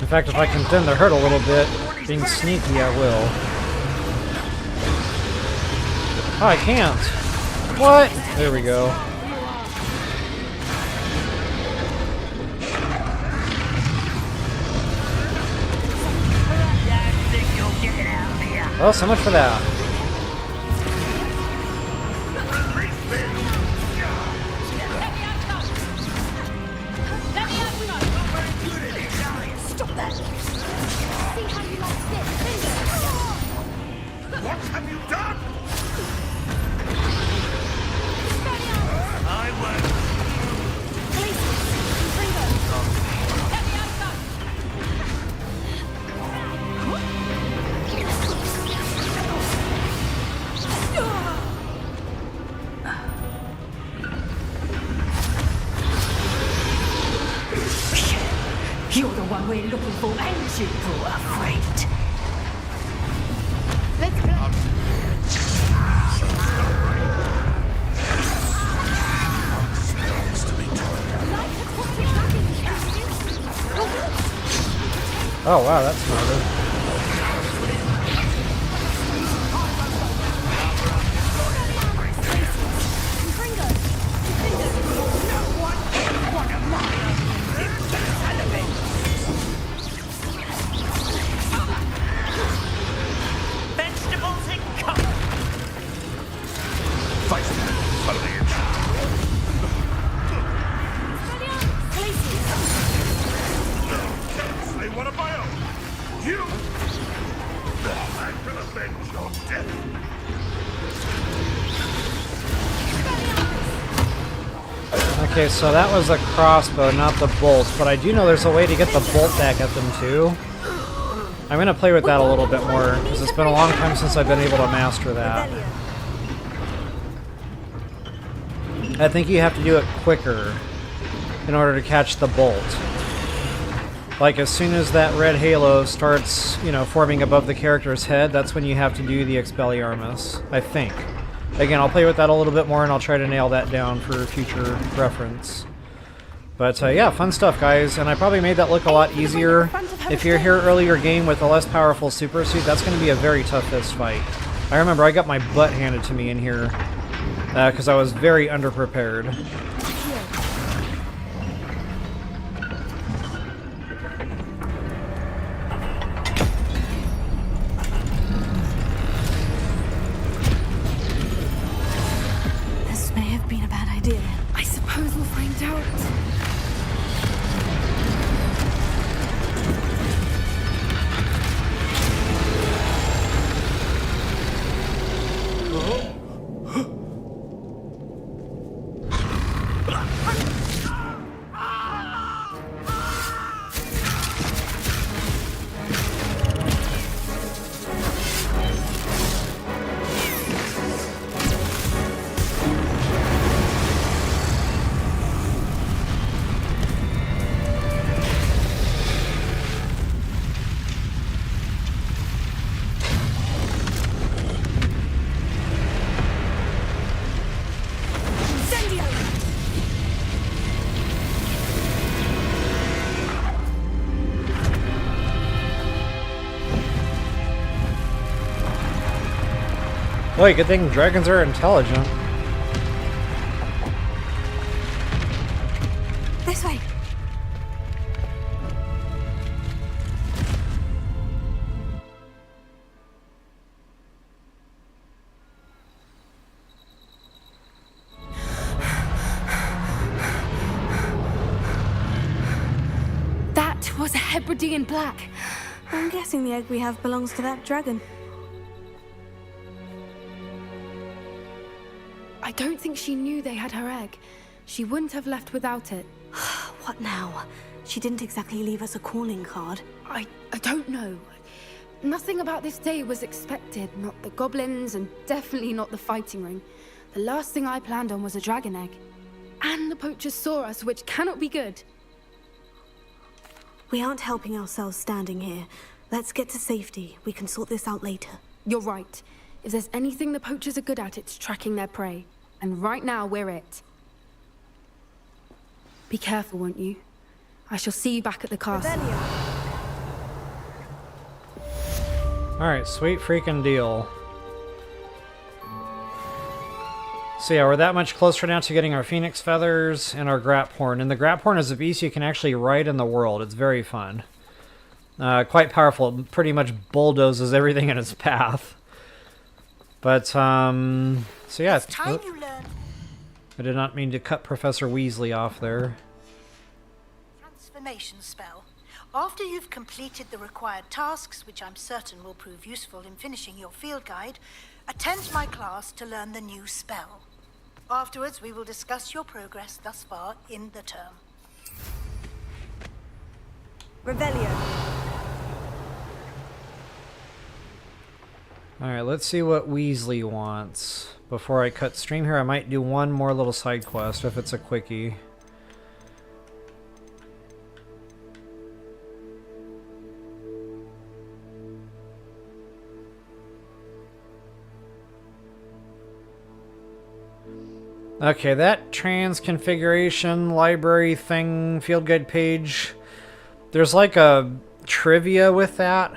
In fact, if I can thin the hurt a little bit, being sneaky, I will. Oh, I can't. What? There we go. Oh, so much for that. Stop that! See how you like this. What have you done? I won't. You're the one we're looking for, ain't you, poor afraid? Let's go. Oh wow, that's smarter. Okay, so that was a crossbow, not the bolts, but I do know there's a way to get the bolt back at them too. I'm going to play with that a little bit more, because it's been a long time since I've been able to master that. I think you have to do it quicker in order to catch the bolt. Like, as soon as that red halo starts, you know, forming above the character's head, that's when you have to do the Expelliarmus, I think. Again, I'll play with that a little bit more, and I'll try to nail that down for future reference. But yeah, fun stuff, guys, and I probably made that look a lot easier. If you're here earlier game with a less powerful super suit, that's going to be a very tough fist fight. I remember I got my butt handed to me in here, because I was very underprepared. This may have been a bad idea. I suppose we'll find out. Boy, good thing dragons are intelligent. This way. That was a Hebridean black. I'm guessing the egg we have belongs to that dragon. I don't think she knew they had her egg. She wouldn't have left without it. What now? She didn't exactly leave us a calling card. I don't know. Nothing about this day was expected. Not the goblins, and definitely not the fighting ring. The last thing I planned on was a dragon egg. And the poachers saw us, which cannot be good. We aren't helping ourselves standing here. Let's get to safety. We can sort this out later. You're right. If there's anything the poachers are good at, it's tracking their prey. And right now, we're it. Be careful, won't you? I shall see you back at the castle. Alright, sweet freaking deal. So yeah, we're that much closer now to getting our phoenix feathers and our graphorn. And the graphorn is a beast you can actually ride in the world. It's very fun. Quite powerful. It pretty much bulldozes everything in its path. But, so yeah. It's time you learn. I did not mean to cut Professor Weasley off there. Transformation spell. After you've completed the required tasks, which I'm certain will prove useful in finishing your field guide, attend my class to learn the new spell. Afterwards, we will discuss your progress thus far in the term. Revelio. Alright, let's see what Weasley wants. Before I cut stream here, I might do one more little side quest if it's a quickie. Okay, that trans configuration library thing, field guide page, there's like a trivia with that.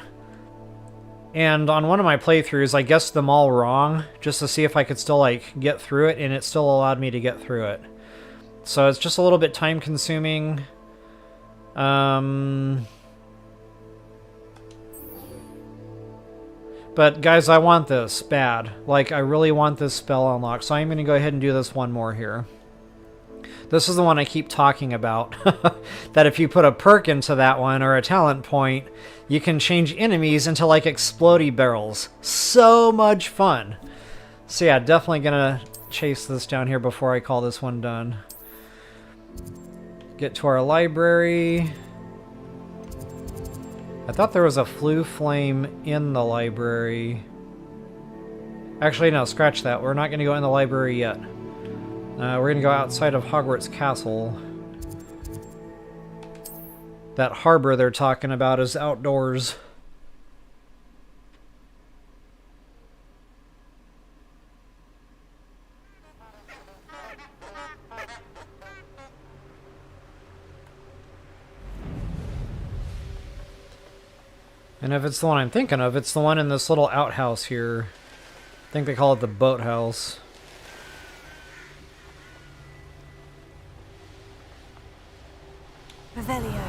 And on one of my playthroughs, I guessed them all wrong, just to see if I could still, like, get through it, and it still allowed me to get through it. So it's just a little bit time-consuming. But, guys, I want this bad. Like, I really want this spell unlocked, so I'm going to go ahead and do this one more here. This is the one I keep talking about. That if you put a perk into that one, or a talent point, you can change enemies into, like, explodey barrels. So much fun. So yeah, definitely gonna chase this down here before I call this one done. Get to our library. I thought there was a flue flame in the library. Actually, no, scratch that. We're not gonna go in the library yet. We're gonna go outside of Hogwarts Castle. That harbor they're talking about is outdoors. And if it's the one I'm thinking of, it's the one in this little outhouse here. I think they call it the boathouse. Revelio.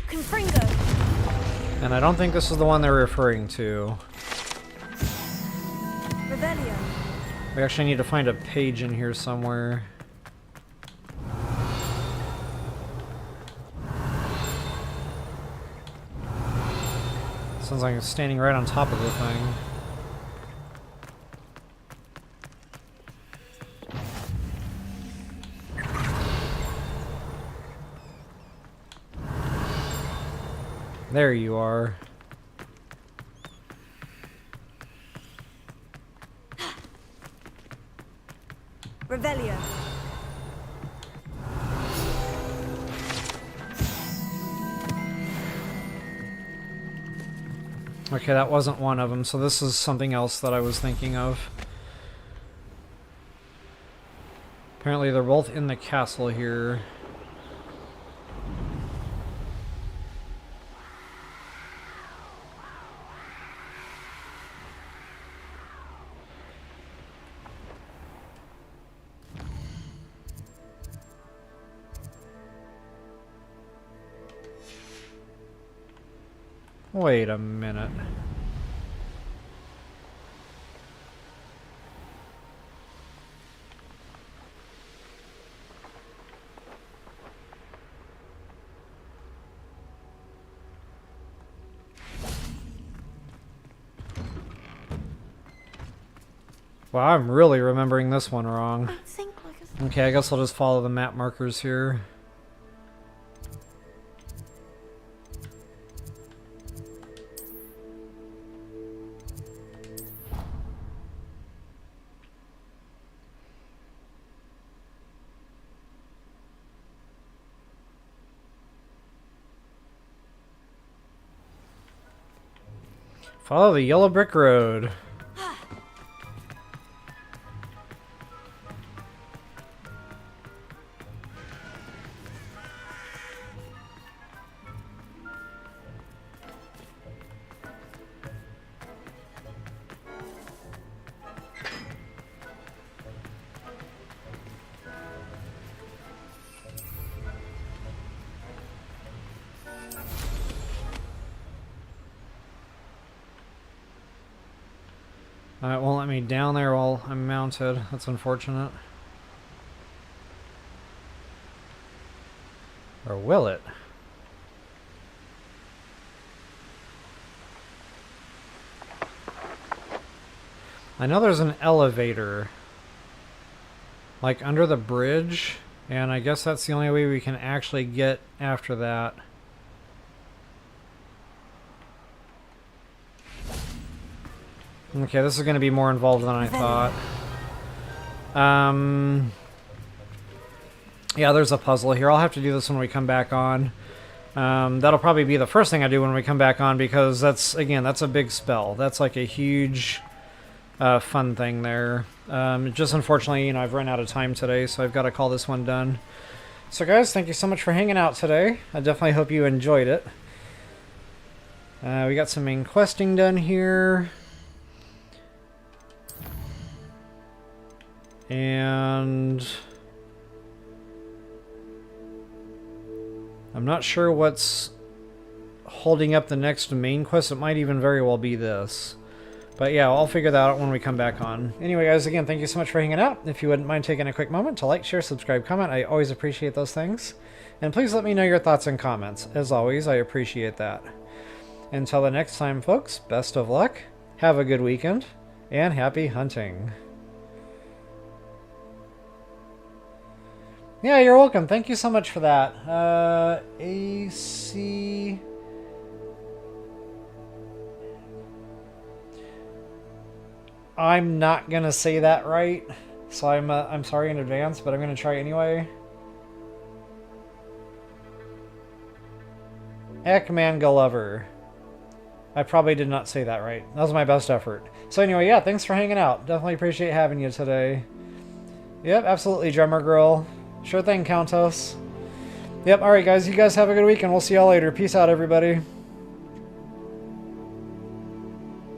Confringo. And I don't think this is the one they're referring to. Revelio. We actually need to find a page in here somewhere. Sounds like I'm standing right on top of the thing. There you are. Revelio. Okay, that wasn't one of them, so this is something else that I was thinking of. Apparently they're both in the castle here. Wait a minute. Wow, I'm really remembering this one wrong. Okay, I guess I'll just follow the map markers here. Follow the yellow brick road. It won't let me down there while I'm mounted. That's unfortunate. Or will it? I know there's an elevator, like under the bridge, and I guess that's the only way we can actually get after that. Okay, this is going to be more involved than I thought. Yeah, there's a puzzle here. I'll have to do this when we come back on. That'll probably be the first thing I do when we come back on, because that's, again, that's a big spell. That's like a huge fun thing there. Just unfortunately, you know, I've run out of time today, so I've got to call this one done. So guys, thank you so much for hanging out today. I definitely hope you enjoyed it. We got some main questing done here. And I'm not sure what's holding up the next main quest. It might even very well be this. But yeah, I'll figure that out when we come back on. Anyway, guys, again, thank you so much for hanging out. If you wouldn't mind taking a quick moment to like, share, subscribe, comment, I always appreciate those things. And please let me know your thoughts and comments. As always, I appreciate that. Until the next time, folks, best of luck, have a good weekend, and happy hunting. Yeah, you're welcome. Thank you so much for that. AC... I'm not gonna say that right, so I'm sorry in advance, but I'm gonna try anyway. Ekman Gulliver. I probably did not say that right. That was my best effort. So anyway, yeah, thanks for hanging out. Definitely appreciate having you today. Yep, absolutely, Drummer Girl. Sure thing, Countess. Yep, alright guys, you guys have a good week, and we'll see y'all later. Peace out, everybody.